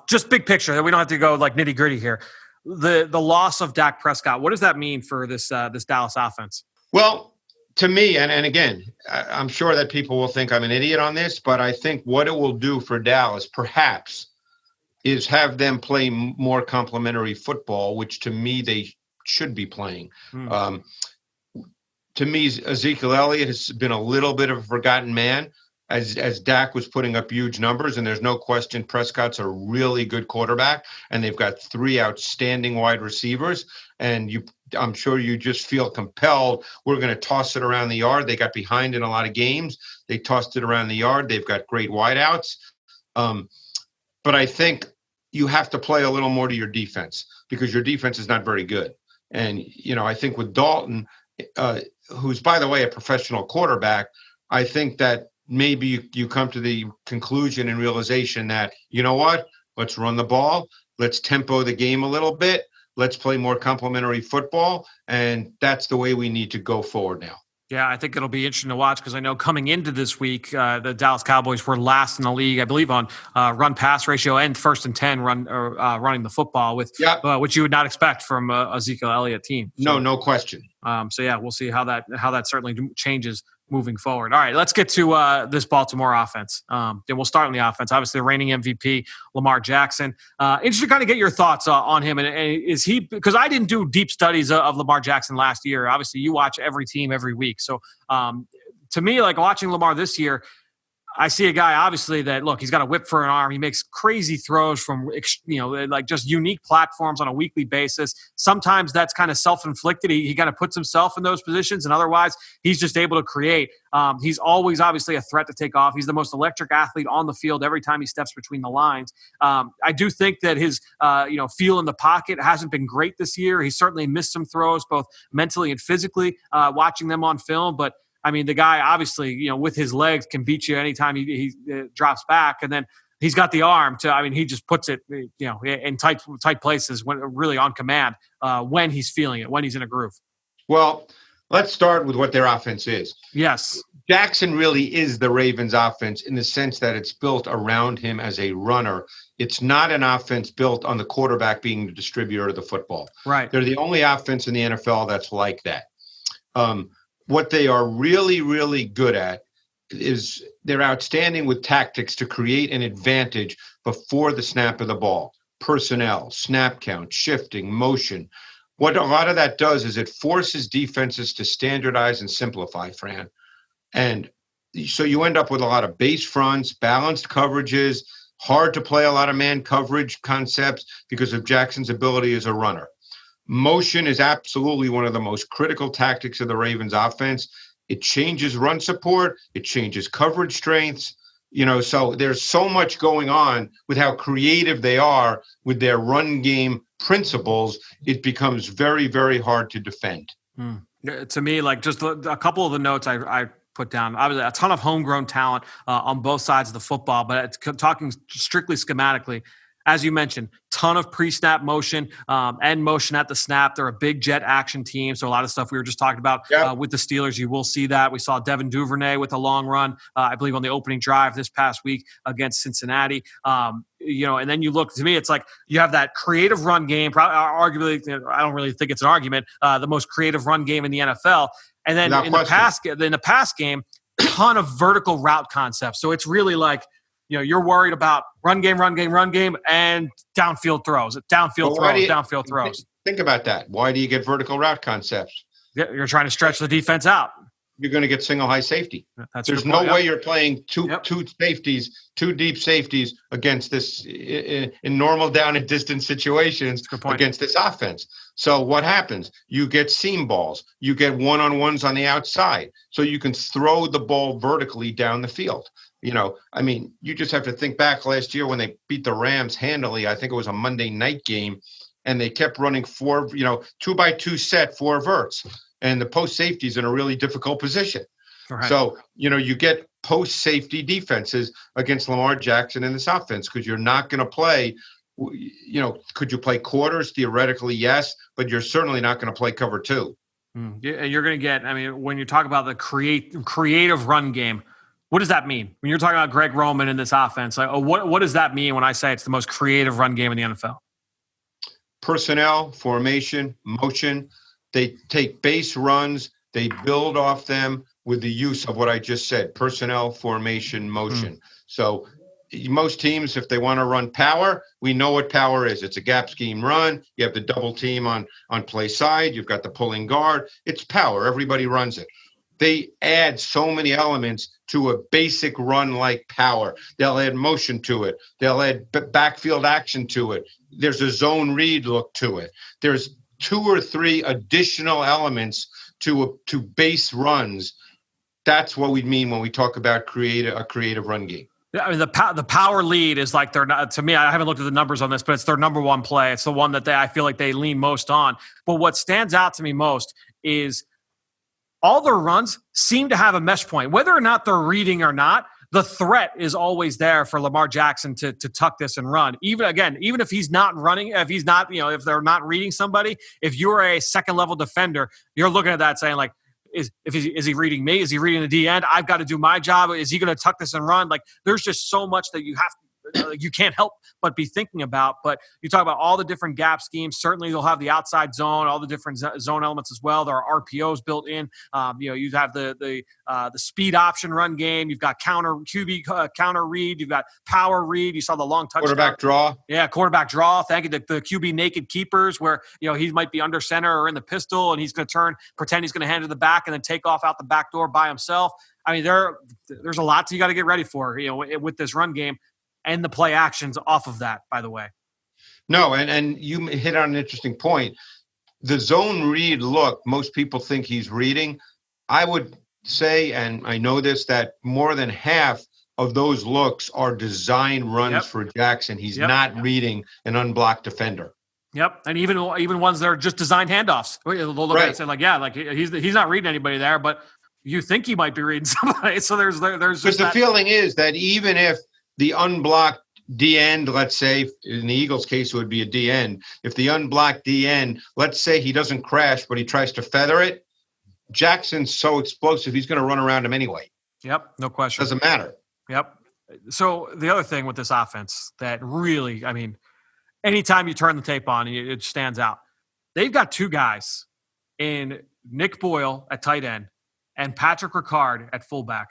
Just big picture. We don't have to go like nitty gritty here. The loss of Dak Prescott. What does that mean for this Dallas offense? Well, to me, and again, I'm sure that people will think I'm an idiot on this, but I think what it will do for Dallas, perhaps, is have them play more complementary football, which to me they should be playing. To me, Ezekiel Elliott has been a little bit of a forgotten man as Dak was putting up huge numbers, and there's no question Prescott's a really good quarterback, and they've got 3 outstanding wide receivers, and I'm sure you just feel compelled. We're going to toss it around the yard. They got behind in a lot of games. They tossed it around the yard. They've got great wideouts. But I think you have to play a little more to your defense because your defense is not very good. And, I think with Dalton, who's, by the way, a professional quarterback, I think that maybe you come to the conclusion and realization that, you know what, let's run the ball. Let's tempo the game a little bit. Let's play more complementary football. And that's the way we need to go forward now. Yeah, I think it'll be interesting to watch because I know coming into this week, the Dallas Cowboys were last in the league, I believe, on run-pass ratio and 1st and 10 running the football, which you would not expect from Ezekiel Elliott team. So, no question. We'll see how that certainly changes moving forward. All right, let's get to this Baltimore offense. Then we'll start on the offense. Obviously, the reigning MVP, Lamar Jackson. Interested to kind of get your thoughts on him. And is he – because I didn't do deep studies of Lamar Jackson last year. Obviously, you watch every team every week. So, to me, like watching Lamar this year, I see a guy, obviously, that, look, he's got a whip for an arm. He makes crazy throws from, like just unique platforms on a weekly basis. Sometimes that's kind of self-inflicted. He kind of puts himself in those positions, and otherwise he's just able to create. He's always, obviously, a threat to take off. He's the most electric athlete on the field every time he steps between the lines. I do think that his, feel in the pocket hasn't been great this year. He's certainly missed some throws, both mentally and physically, watching them on film, but I mean, the guy obviously, with his legs can beat you anytime he drops back. And then he's got the arm he just puts it, in tight places when really on command when he's feeling it, when he's in a groove. Well, let's start with what their offense is. Yes. Jackson really is the Ravens offense in the sense that it's built around him as a runner. It's not an offense built on the quarterback being the distributor of the football. Right. They're the only offense in the NFL that's like that. What they are really, really good at is they're outstanding with tactics to create an advantage before the snap of the ball. Personnel, snap count, shifting, motion. What a lot of that does is it forces defenses to standardize and simplify, Fran. And so you end up with a lot of base fronts, balanced coverages, hard to play a lot of man coverage concepts because of Jackson's ability as a runner. Motion is absolutely one of the most critical tactics of the Ravens offense. It changes run support. It changes coverage strengths. So there's so much going on with how creative they are with their run game principles. It becomes very, very hard to defend. To me, like just a couple of the notes I put down. Obviously, a ton of homegrown talent on both sides of the football, but talking strictly schematically, as you mentioned, ton of pre-snap motion and motion at the snap. They're a big jet action team, so a lot of stuff we were just talking about with the Steelers, you will see that. We saw Devin Duvernay with a long run, I believe, on the opening drive this past week against Cincinnati. And then you look, to me, it's like you have that creative run game, arguably, I don't really think it's an argument, the most creative run game in the NFL. And then in the pass game, ton of vertical route concepts. So it's really like, you're worried about run game, and downfield throws. Downfield throws. Think about that. Why do you get vertical route concepts? Yeah, you're trying to stretch the defense out. You're going to get single high safety. There's no way you're playing two deep safeties against this in normal down and distance situations against this offense. So what happens? You get seam balls. You get one-on-ones on the outside. So you can throw the ball vertically down the field. You just have to think back last year when they beat the Rams handily. I think it was a Monday night game. and they kept running 2-by-2 set, 4 verts, and the post safety is in a really difficult position. Right. So, you get post safety defenses against Lamar Jackson in this offense because you're not going to play, could you play quarters? Theoretically, yes, but you're certainly not going to play cover 2. You're going to get, when you talk about the creative run game, what does that mean? When you're talking about Greg Roman in this offense, what does that mean when I say it's the most creative run game in the NFL? Personnel, formation, motion. They take base runs, they build off them with the use of what I just said, personnel, formation, motion. So most teams, if they want to run power, we know what power is. It's a gap scheme run. You have the double team on play side. You've got the pulling guard. It's power. Everybody runs it. They add so many elements to a basic run like power. They'll add motion to it. They'll add backfield action to it. There's a zone read look to it. There's 2 or 3 additional elements to base runs. That's what we mean when we talk about a creative run game. Yeah, the power lead is like to me, I haven't looked at the numbers on this, but it's their number one play. It's the one that I feel like they lean most on. But what stands out to me most is all their runs seem to have a mesh point. Whether or not they're reading or not, the threat is always there for Lamar Jackson to tuck this and run. Even if he's not running, if they're not reading somebody, if you're a second level defender, you're looking at that saying like, is he reading me? Is he reading the D end? I've got to do my job. Is he going to tuck this and run? Like, there's just so much that you can't help but be thinking about. But you talk about all the different gap schemes. Certainly, they'll have the outside zone, all the different zone elements as well. There are RPOs built in. You have the speed option run game. You've got QB counter read. You've got power read. You saw the long touchdown. Quarterback draw. Yeah, quarterback draw. Thank you. The QB naked keepers where he might be under center or in the pistol, and he's going to pretend he's going to hand to the back and then take off out the back door by himself. There's a lot you got to get ready for with this run game. And the play actions off of that, by the way. No, and you hit on an interesting point. The zone read look, most people think he's reading. I would say, and I know this, that more than half of those looks are design runs for Jackson. He's not reading an unblocked defender. Yep, and even ones that are just designed handoffs. They'll look at it and say, he's not reading anybody there, but you think he might be reading somebody. So there's just because the feeling is that even if the unblocked D end, let's say, in the Eagles' case, it would be a D end. If the unblocked D end, let's say he doesn't crash, but he tries to feather it, Jackson's so explosive, he's going to run around him anyway. Yep, no question. Doesn't matter. Yep. So the other thing with this offense that really, anytime you turn the tape on, it stands out. They've got 2 guys in Nick Boyle at tight end and Patrick Ricard at fullback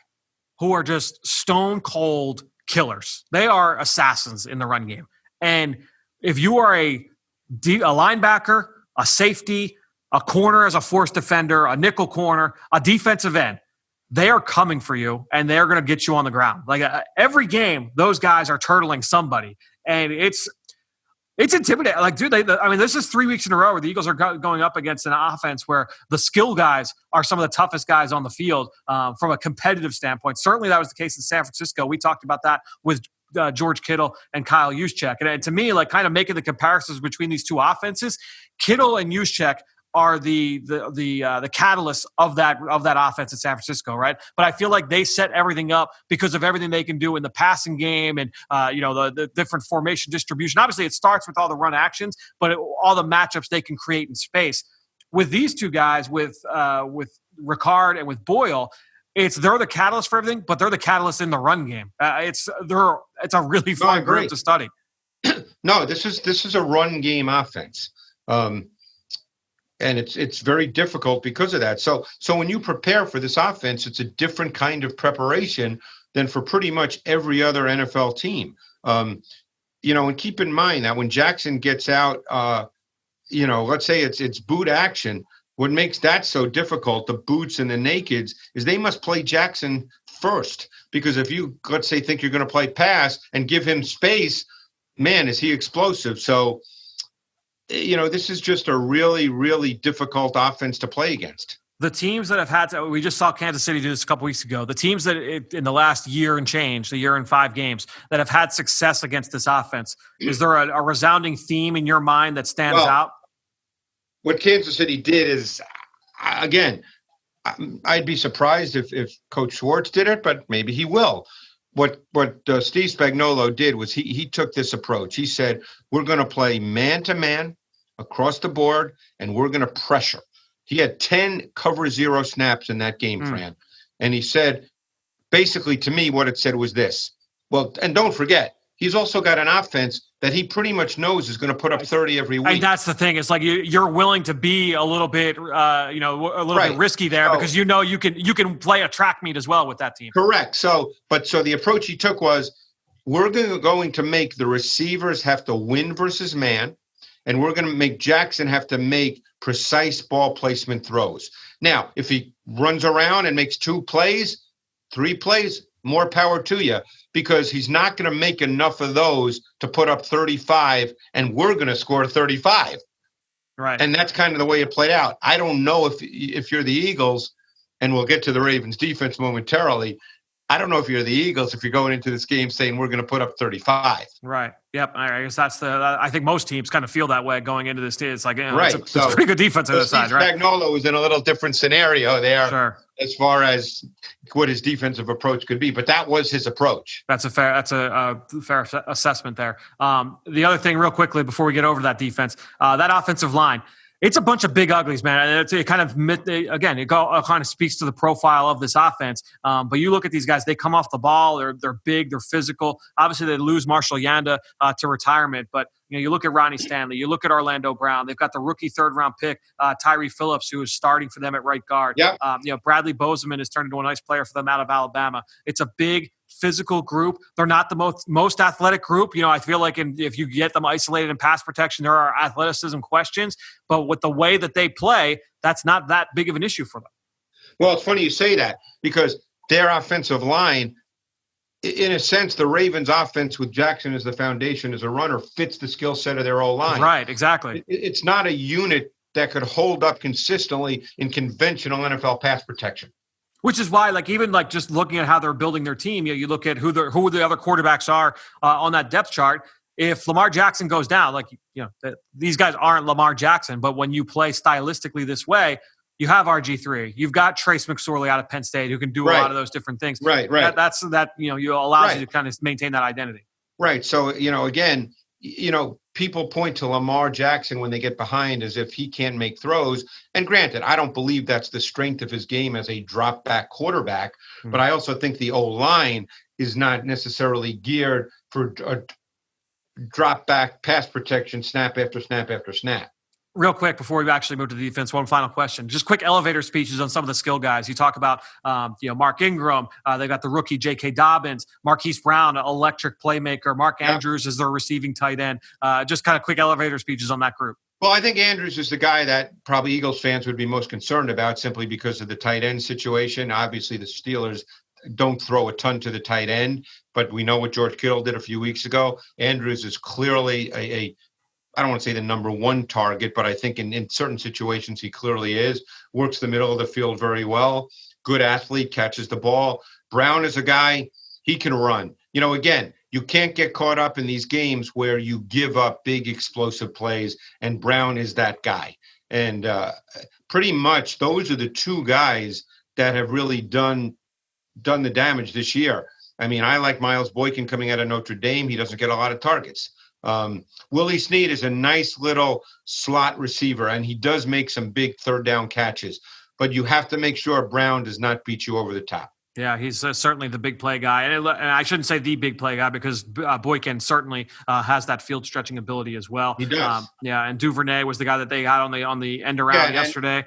who are just stone cold killers. They are assassins in the run game. And if you are a linebacker, a safety, a corner as a force defender, a nickel corner, a defensive end, they are coming for you and they're going to get you on the ground. Like every game, those guys are turtling somebody. And it's intimidating. Like, dude, this is 3 weeks in a row where the Eagles are going up against an offense where the skill guys are some of the toughest guys on the field from a competitive standpoint. Certainly that was the case in San Francisco. We talked about that with George Kittle and Kyle Juszczyk. And to me, like kind of making the comparisons between these two offenses, Kittle and Juszczyk are the catalyst of that offense in San Francisco, right? But I feel like they set everything up because of everything they can do in the passing game and the different formation distribution. Obviously, it starts with all the run actions, but all the matchups they can create in space. With these 2 guys, with Ricard and with Boyle, they're the catalyst for everything, but they're the catalyst in the run game. It's a really fun group to study. No, this is a run game offense. And it's very difficult because of that. So when you prepare for this offense, it's a different kind of preparation than for pretty much every other NFL team. And keep in mind that when Jackson gets out, let's say it's boot action. What makes that so difficult, the boots and the nakeds, is they must play Jackson first. Because if you, let's say, think you're going to play pass and give him space, man, is he explosive. So this is just a really, really difficult offense to play against. The teams that have had to, we just saw Kansas City do this a couple weeks ago. The teams that in the last year and change, the year and 5 games, that have had success against this offense, is there a resounding theme in your mind that stands out? What Kansas City did is, again, I'd be surprised if Coach Schwartz did it, but maybe he will. What Steve Spagnuolo did was he took this approach. He said, we're going to play man-to-man across the board, and we're going to pressure. He had 10 cover 0 snaps in that game, Fran. And he said, basically to me, what it said was this. Well, and don't forget, he's also got an offense that he pretty much knows is going to put up 30 every week. And that's the thing. It's like you're willing to be a little bit, a little bit risky there because you can play a track meet as well with that team. Correct. So the approach he took was, we're going to make the receivers have to win versus man, and we're going to make Jackson have to make precise ball placement throws. Now, if he runs around and makes 2 plays, 3 plays, more power to you, because he's not going to make enough of those to put up 35, and we're going to score 35. Right. And that's kind of the way it played out. I don't know if you're the Eagles, and we'll get to the Ravens defense momentarily. I don't know if you're the Eagles, if you're going into this game saying we're going to put up 35. Right. Yep. I guess that's I think most teams kind of feel that way going into this. It's like, right. It's a pretty good defense on the side, right? Spagnuolo was in a little different scenario there, sure, as far as what his defensive approach could be. But that was his approach. That's a fair assessment there. The other thing, real quickly, before we get over to that defense, that offensive line. It's a bunch of big uglies, man. It kind of speaks to the profile of this offense. But you look at these guys; they come off the ball. They're big. They're physical. Obviously, they lose Marshall Yanda to retirement. But you look at Ronnie Stanley. You look at Orlando Brown. They've got the rookie 3rd-round pick Tyree Phillips, who is starting for them at right guard. Yep. Bradley Bozeman has turned into a nice player for them out of Alabama. It's a big physical group. They're not the most athletic group. I feel like if you get them isolated in pass protection, there are athleticism questions. But with the way that they play, that's not that big of an issue for them. Well, it's funny you say that, because their offensive line, in a sense, the Ravens' offense with Jackson as the foundation as a runner fits the skill set of their O-line. Right, exactly. It's not a unit that could hold up consistently in conventional NFL pass protection. Which is why, just looking at how they're building their team, you look at who the other quarterbacks are on that depth chart. If Lamar Jackson goes down, these guys aren't Lamar Jackson, but when you play stylistically this way, you have RG3. You've got Trace McSorley out of Penn State who can do a lot of those different things. Right. That's allows you to kind of maintain that identity. Right. So, again, people point to Lamar Jackson when they get behind as if he can't make throws. And granted, I don't believe that's the strength of his game as a drop back quarterback, but I also think the O-line is not necessarily geared for a drop back pass protection, snap after snap after snap. Real quick, before we actually move to the defense, one final question. Just quick elevator speeches on some of the skill guys. You talk about, Mark Ingram. They got the rookie J.K. Dobbins, Marquise Brown, electric playmaker. Mark Andrews is their receiving tight end. Just kind of quick elevator speeches on that group. Well, I think Andrews is the guy that probably Eagles fans would be most concerned about, simply because of the tight end situation. Obviously, the Steelers don't throw a ton to the tight end, but we know what George Kittle did a few weeks ago. Andrews is clearly I don't want to say the number 1 target, but I think in certain situations he clearly is. Works the middle of the field very well. Good athlete, catches the ball. Brown is a guy, he can run. Again, you can't get caught up in these games where you give up big explosive plays, and Brown is that guy. And pretty much those are the 2 guys that have really done the damage this year. I mean, I like Miles Boykin coming out of Notre Dame. He doesn't get a lot of targets. Willie Snead is a nice little slot receiver, and he does make some big 3rd down catches. But you have to make sure Brown does not beat you over the top. Yeah, he's certainly the big play guy. And I shouldn't say the big play guy, because Boykin certainly has that field stretching ability as well. He does. And Duvernay was the guy that they had on the end around yesterday.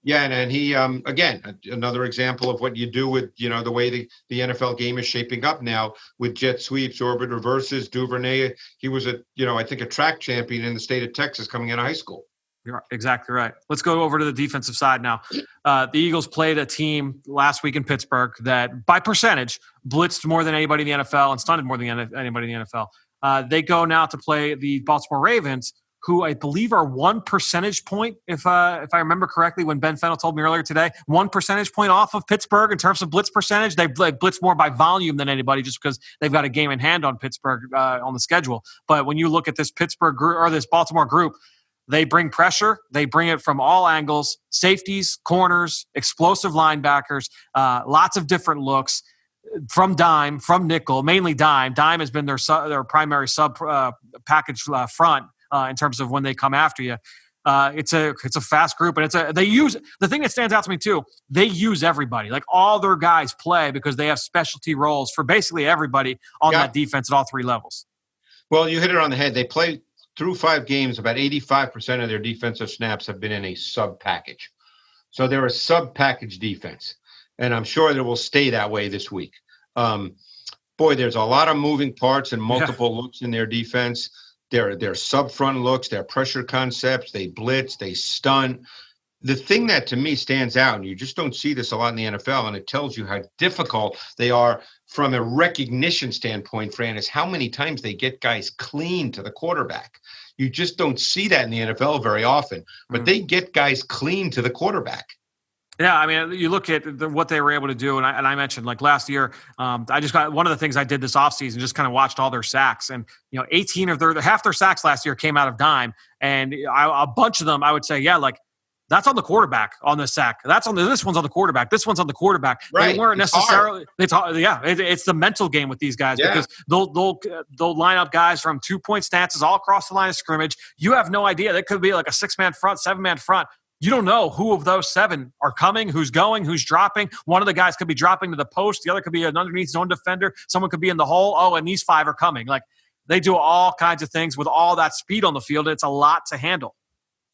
And he, again, another example of what you do with, the way the NFL game is shaping up now with jet sweeps, orbit reverses. Duvernay, he was I think a track champion in the state of Texas coming out of high school. You're exactly right. Let's go over to the defensive side now. The Eagles played a team last week in Pittsburgh that, by percentage, blitzed more than anybody in the NFL and stunted more than anybody in the NFL. They go now to play the Baltimore Ravens, who I believe are 1 percentage point, if I remember correctly, when Ben Fennell told me earlier today, 1 percentage point off of Pittsburgh in terms of blitz percentage. They blitz more by volume than anybody just because they've got a game in hand on Pittsburgh on the schedule. But when you look at this Pittsburgh group or this Baltimore group, they bring pressure. They bring it from all angles, safeties, corners, explosive linebackers, lots of different looks. From dime, from nickel, mainly dime. Dime has been their primary sub package front in terms of when they come after you. It's a fast group, and they use the thing that stands out to me too. They use everybody, like all their guys play because they have specialty roles for basically everybody on that defense at all three levels. Well, you hit it on the head. They play through 5 games. About 85% of their defensive snaps have been in a sub package, so they're a sub package defense. And I'm sure that it will stay that way this week. Boy, there's a lot of moving parts and multiple looks in their defense. Their sub-front looks, their pressure concepts, they blitz, they stun. The thing that to me stands out, and you just don't see this a lot in the NFL, and it tells you how difficult they are from a recognition standpoint, Fran, is how many times they get guys clean to the quarterback. You just don't see that in the NFL very often, but they get guys clean to the quarterback. Yeah, I mean, you look at what they were able to do, and I mentioned like last year, I just got one of the things I did this offseason, just kind of watched all their sacks, and 18 of half their sacks last year came out of dime, and a bunch of them I would say, like that's on the quarterback on the sack. This one's on the quarterback. This one's on the quarterback. Right. They weren't necessarily. It's the mental game with these guys because they'll line up guys from 2-point stances all across the line of scrimmage. You have no idea. That could be like a 6-man front, 7-man front. You don't know who of those 7 are coming, who's going, who's dropping. One of the guys could be dropping to the post. The other could be an underneath zone defender. Someone could be in the hole. Oh, and these 5 are coming. Like they do all kinds of things with all that speed on the field. It's a lot to handle.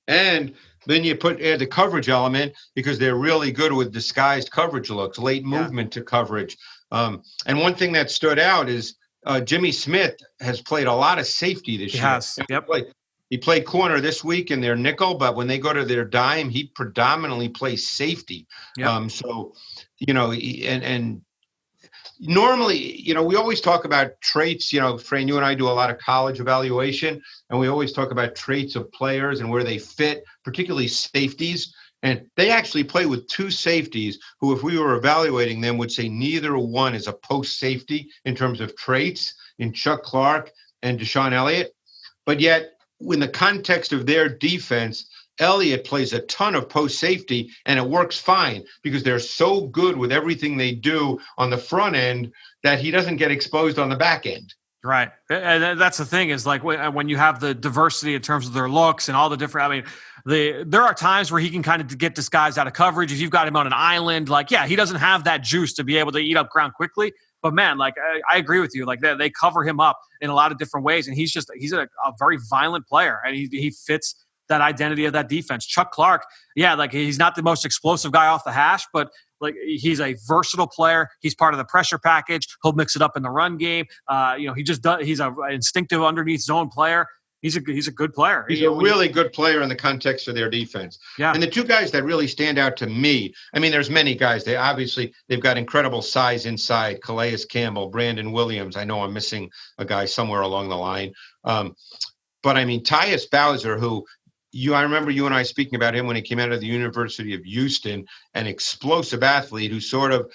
And then you add the coverage element because they're really good with disguised coverage looks, late movement to coverage. And one thing that stood out is Jimmy Smith has played a lot of safety this year. Yes. Yep. He played corner this week in their nickel, but when they go to their dime, he predominantly plays safety. Yep. And normally, we always talk about traits. Fran, you and I do a lot of college evaluation, and we always talk about traits of players and where they fit, particularly safeties. And they actually play with 2 safeties who, if we were evaluating them, would say neither one is a post safety in terms of traits in Chuck Clark and Deshaun Elliott. But yet, in the context of their defense, Elliott plays a ton of post safety, and it works fine because they're so good with everything they do on the front end that he doesn't get exposed on the back end. Right. And that's the thing is like when you have the diversity in terms of their looks and all the different, there are times where he can kind of get disguised out of coverage. If you've got him on an island, he doesn't have that juice to be able to eat up ground quickly. But man, I agree with you. Like they cover him up in a lot of different ways, and he's a very violent player, and he fits that identity of that defense. Chuck Clark, he's not the most explosive guy off the hash, but he's a versatile player. He's part of the pressure package. He'll mix it up in the run game. He's an instinctive underneath zone player. He's a good player. He's a really good player in the context of their defense. Yeah. And the 2 guys that really stand out to me, there's many guys. They've got incredible size inside. Calais Campbell, Brandon Williams. I know I'm missing a guy somewhere along the line. But Tyus Bowser, who I remember you and I speaking about him when he came out of the University of Houston, an explosive athlete who sort of,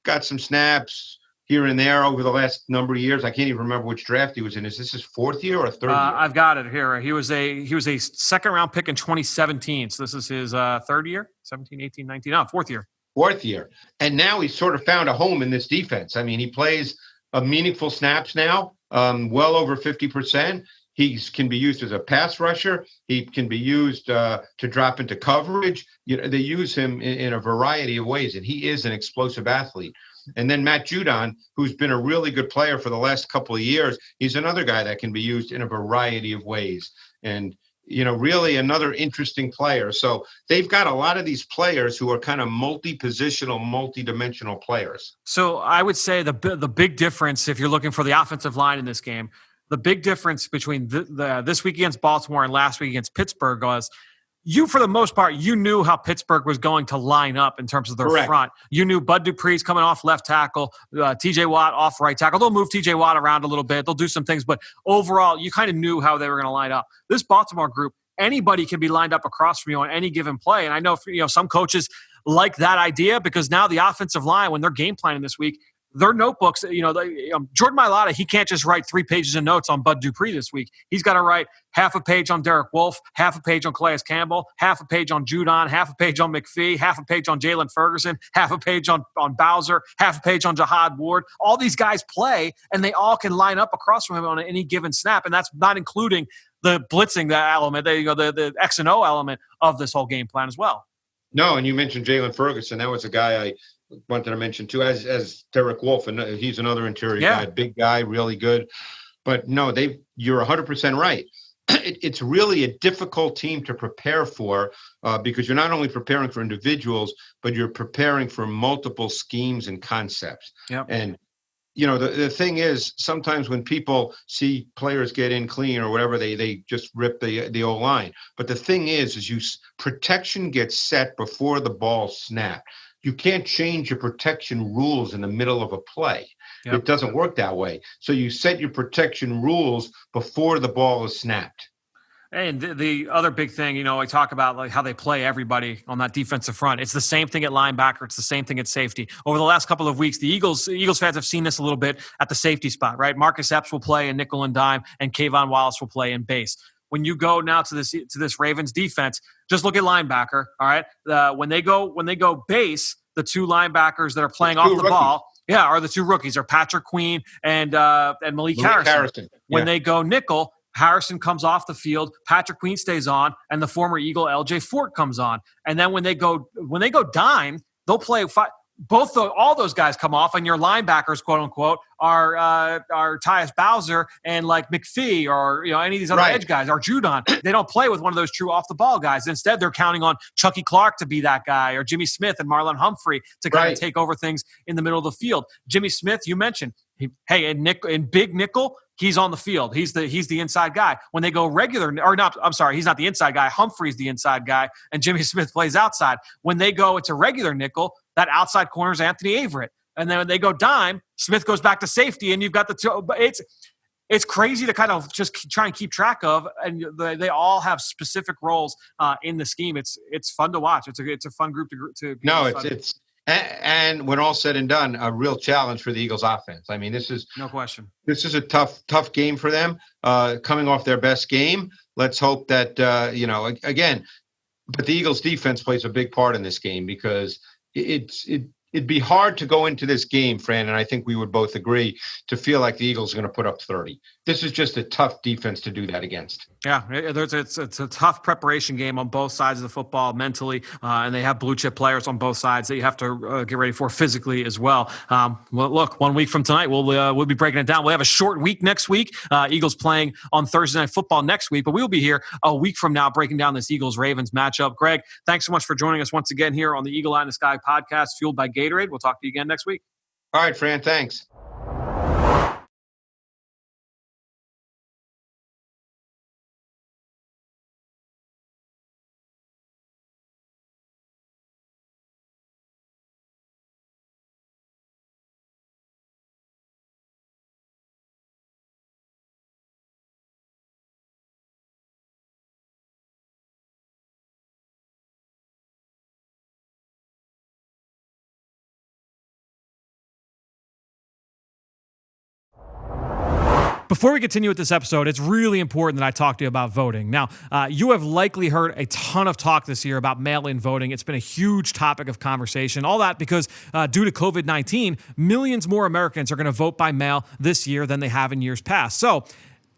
got some snaps here and there over the last number of years. I can't even remember which draft he was in. Is this his 4th year or 3rd year? I've got it here. He was a 2nd-round pick in 2017. So this is his 3rd year, 17, 18, 19. No, 4th year. 4th year. And now he's sort of found a home in this defense. He plays meaningful snaps now, well over 50%. He can be used as a pass rusher. He can be used to drop into coverage. They use him in a variety of ways, and he is an explosive athlete. And then Matt Judon, who's been a really good player for the last couple of years, he's another guy that can be used in a variety of ways. And, really another interesting player. So they've got a lot of these players who are kind of multi-positional, multi-dimensional players. So I would say the big difference, if you're looking for the offensive line in this game, the big difference between this week against Baltimore and last week against Pittsburgh was you, for the most part, you knew how Pittsburgh was going to line up in terms of their Correct. front. You knew Bud Dupree's coming off left tackle, TJ Watt off right tackle. They'll move TJ Watt around a little bit. They'll do some things, but overall, you kind of knew how they were going to line up. This Baltimore group, anybody can be lined up across from you on any given play. And I know, some coaches like that idea because now the offensive line, when they're game planning this week, their notebooks, Jordan Mailata, he can't just write 3 pages of notes on Bud Dupree this week. He's got to write half a page on Derek Wolfe, half a page on Calais Campbell, half a page on Judon, half a page on McPhee, half a page on Jalen Ferguson, half a page on Bowser, half a page on Jihad Ward. All these guys play, and they all can line up across from him on any given snap, and that's not including the blitzing that element, the X and O element of this whole game plan as well. No, and you mentioned Jalen Ferguson. That was a guy I wanted to mention too, as Derek Wolfe, and he's another interior guy, big guy, really good. But no, you're 100% right. It's really a difficult team to prepare for because you're not only preparing for individuals, but you're preparing for multiple schemes and concepts. Yep. And the thing is, sometimes when people see players get in clean or whatever, they just rip the O-line. But the thing is protection gets set before the ball snapped. You can't change your protection rules in the middle of a play. Yep. It doesn't work that way. So you set your protection rules before the ball is snapped. And the other big thing, I talk about like how they play everybody on that defensive front. It's the same thing at linebacker. It's the same thing at safety. Over the last couple of weeks, the Eagles fans have seen this a little bit at the safety spot, right? Marcus Epps will play in nickel and dime, and Kayvon Wallace will play in base. When you go now to this Ravens defense, just look at linebacker. All right, when they go base, the 2 linebackers that are playing off the ball, are the 2 rookies, are Patrick Queen and Malik Harrison. When they go nickel, Harrison comes off the field, Patrick Queen stays on, and the former Eagle LJ Fort comes on. And then when they go dime, they'll play 5. All those guys come off, and your linebackers, quote unquote, are Tyus Bowser and like McPhee or any of these other edge guys, or Judon. They don't play with one of those true off the ball guys. Instead, they're counting on Chucky Clark to be that guy, or Jimmy Smith and Marlon Humphrey to kind of take over things in the middle of the field. Jimmy Smith, you mentioned, in big nickel, he's on the field. He's the inside guy. When they go he's not the inside guy. Humphrey's the inside guy, and Jimmy Smith plays outside. When they go into regular nickel, that outside corner is Anthony Averett. And then when they go dime, Smith goes back to safety, and you've got the 2. It's crazy to kind of just try and keep track of, and they all have specific roles in the scheme. It's fun to watch. It's a fun group to no, it's and when all said and done, a real challenge for the Eagles offense. I mean, this is no question. This is a tough game for them, coming off their best game. Let's hope that again, but the Eagles defense plays a big part in this game because it'd be hard to go into this game, Fran, and I think we would both agree, to feel like the Eagles are going to put up 30. This is just a tough defense to do that against. Yeah, it's a tough preparation game on both sides of the football mentally, and they have blue chip players on both sides that you have to get ready for physically as well. Well, look, 1 week from tonight, we'll be breaking it down. We'll have a short week next week. Eagles playing on Thursday Night Football next week, but we'll be here a week from now breaking down this Eagles-Ravens matchup. Greg, thanks so much for joining us once again here on the Eagle Eye in the Sky podcast, fueled by Gatorade. We'll talk to you again next week. All right, Fran, thanks. Before we continue with this episode, it's really important that I talk to you about voting. Now, you have likely heard a ton of talk this year about mail-in voting. It's been a huge topic of conversation. All that because due to COVID-19, millions more Americans are going to vote by mail this year than they have in years past. So,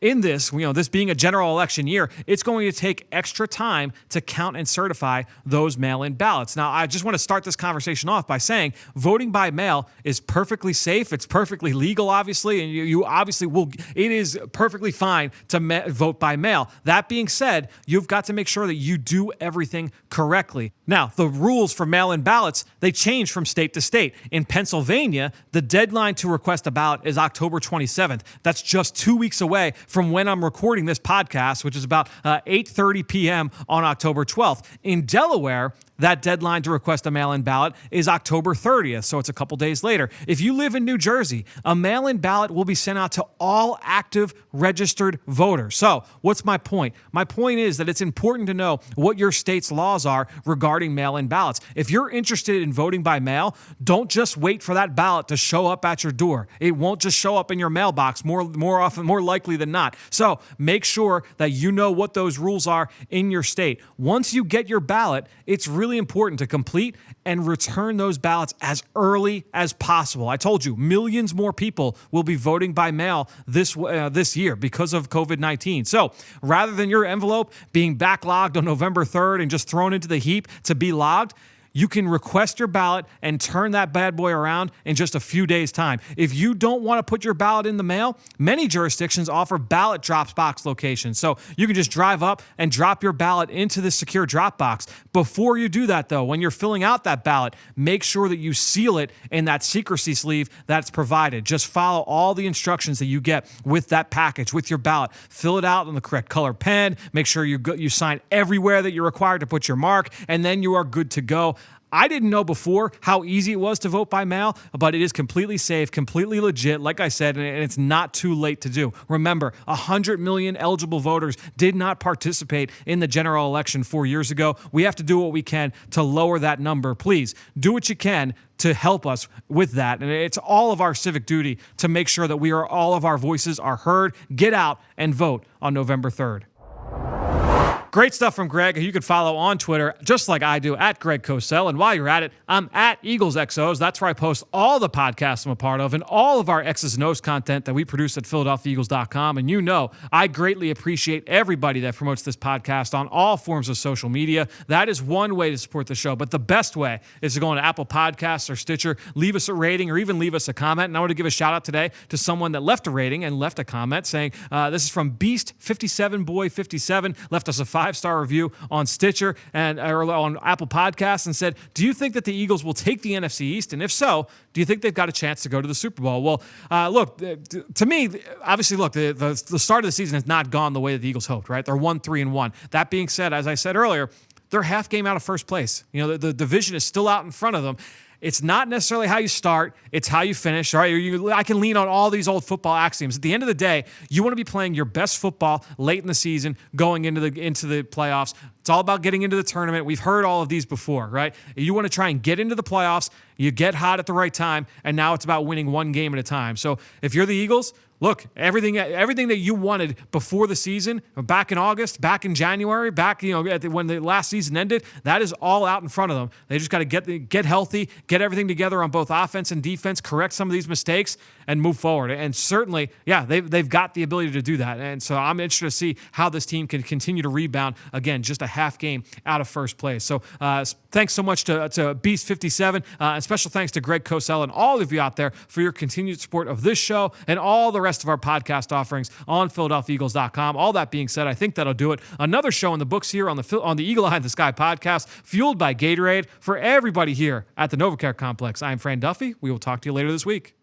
in this, this being a general election year, it's going to take extra time to count and certify those mail-in ballots. Now, I just want to start this conversation off by saying voting by mail is perfectly safe. It's perfectly legal, obviously, and you obviously will. It is perfectly fine to vote by mail. That being said, you've got to make sure that you do everything correctly. Now, the rules for mail-in ballots, they change from state to state. In Pennsylvania, the deadline to request a ballot is October 27th. That's just 2 weeks away from when I'm recording this podcast, which is about 8:30 p.m. on October 12th. In Delaware, that deadline to request a mail-in ballot is October 30th, so it's a couple days later. If you live in New Jersey, a mail-in ballot will be sent out to all active registered voters. So what's my point? My point is that it's important to know what your state's laws are regarding mail-in ballots. If you're interested in voting by mail, don't just wait for that ballot to show up at your door. It won't just show up in your mailbox more likely than not. So make sure that you know what those rules are in your state. Once you get your ballot, it's really important to complete and return those ballots as early as possible. I told you, millions more people will be voting by mail this year because of COVID-19. So rather than your envelope being backlogged on November 3rd and just thrown into the heap to be logged, you can request your ballot and turn that bad boy around in just a few days' time. If you don't want to put your ballot in the mail, many jurisdictions offer ballot drop box locations. So you can just drive up and drop your ballot into the secure drop box. Before you do that, though, when you're filling out that ballot, make sure that you seal it in that secrecy sleeve that's provided. Just follow all the instructions that you get with that package, with your ballot. Fill it out in the correct color pen. Make sure you sign everywhere that you're required to put your mark, and then you are good to go. I didn't know before how easy it was to vote by mail, but it is completely safe, completely legit, like I said, and it's not too late to do. Remember, 100 million eligible voters did not participate in the general election 4 years ago. We have to do what we can to lower that number. Please do what you can to help us with that. And it's all of our civic duty to make sure that all of our voices are heard. Get out and vote on November 3rd. Great stuff from Greg, who you can follow on Twitter, just like I do, at Greg Cosell. And while you're at it, I'm at Eagles XOs. That's where I post all the podcasts I'm a part of and all of our X's and O's content that we produce at PhiladelphiaEagles.com. And you know, I greatly appreciate everybody that promotes this podcast on all forms of social media. That is one way to support the show. But the best way is to go on Apple Podcasts or Stitcher, leave us a rating, or even leave us a comment. And I want to give a shout out today to someone that left a rating and left a comment saying, this is from Beast57Boy57, left us a 5-star review on Stitcher or on Apple Podcasts and said, do you think that the Eagles will take the NFC East? And if so, do you think they've got a chance to go to the Super Bowl? Well, look, to me, obviously, look, the start of the season has not gone the way that the Eagles hoped, right? They're 1-3-1. That being said, as I said earlier, they're half game out of first place. You know, the division is still out in front of them. It's not necessarily how you start, it's how you finish, right? I can lean on all these old football axioms. At the end of the day, you want to be playing your best football late in the season, going into the playoffs. It's all about getting into the tournament. We've heard all of these before, right? You want to try and get into the playoffs, you get hot at the right time, and now it's about winning one game at a time. So if you're the Eagles, look, everything that you wanted before the season, back in August, back in January, when the last season ended, that is all out in front of them. They just got to get healthy, get everything together on both offense and defense, correct some of these mistakes, and move forward. And certainly, yeah, they've got the ability to do that. And so I'm interested to see how this team can continue to rebound. Again, just a half game out of first place. So thanks so much to Beast57, and special thanks to Greg Cosell and all of you out there for your continued support of this show and all the rest of our podcast offerings on PhiladelphiaEagles.com. All that being said, I think that'll do it. Another show in the books here on the Eagle Eye in the Sky podcast, fueled by Gatorade, for everybody here at the NovaCare Complex. I'm Fran Duffy. We will talk to you later this week.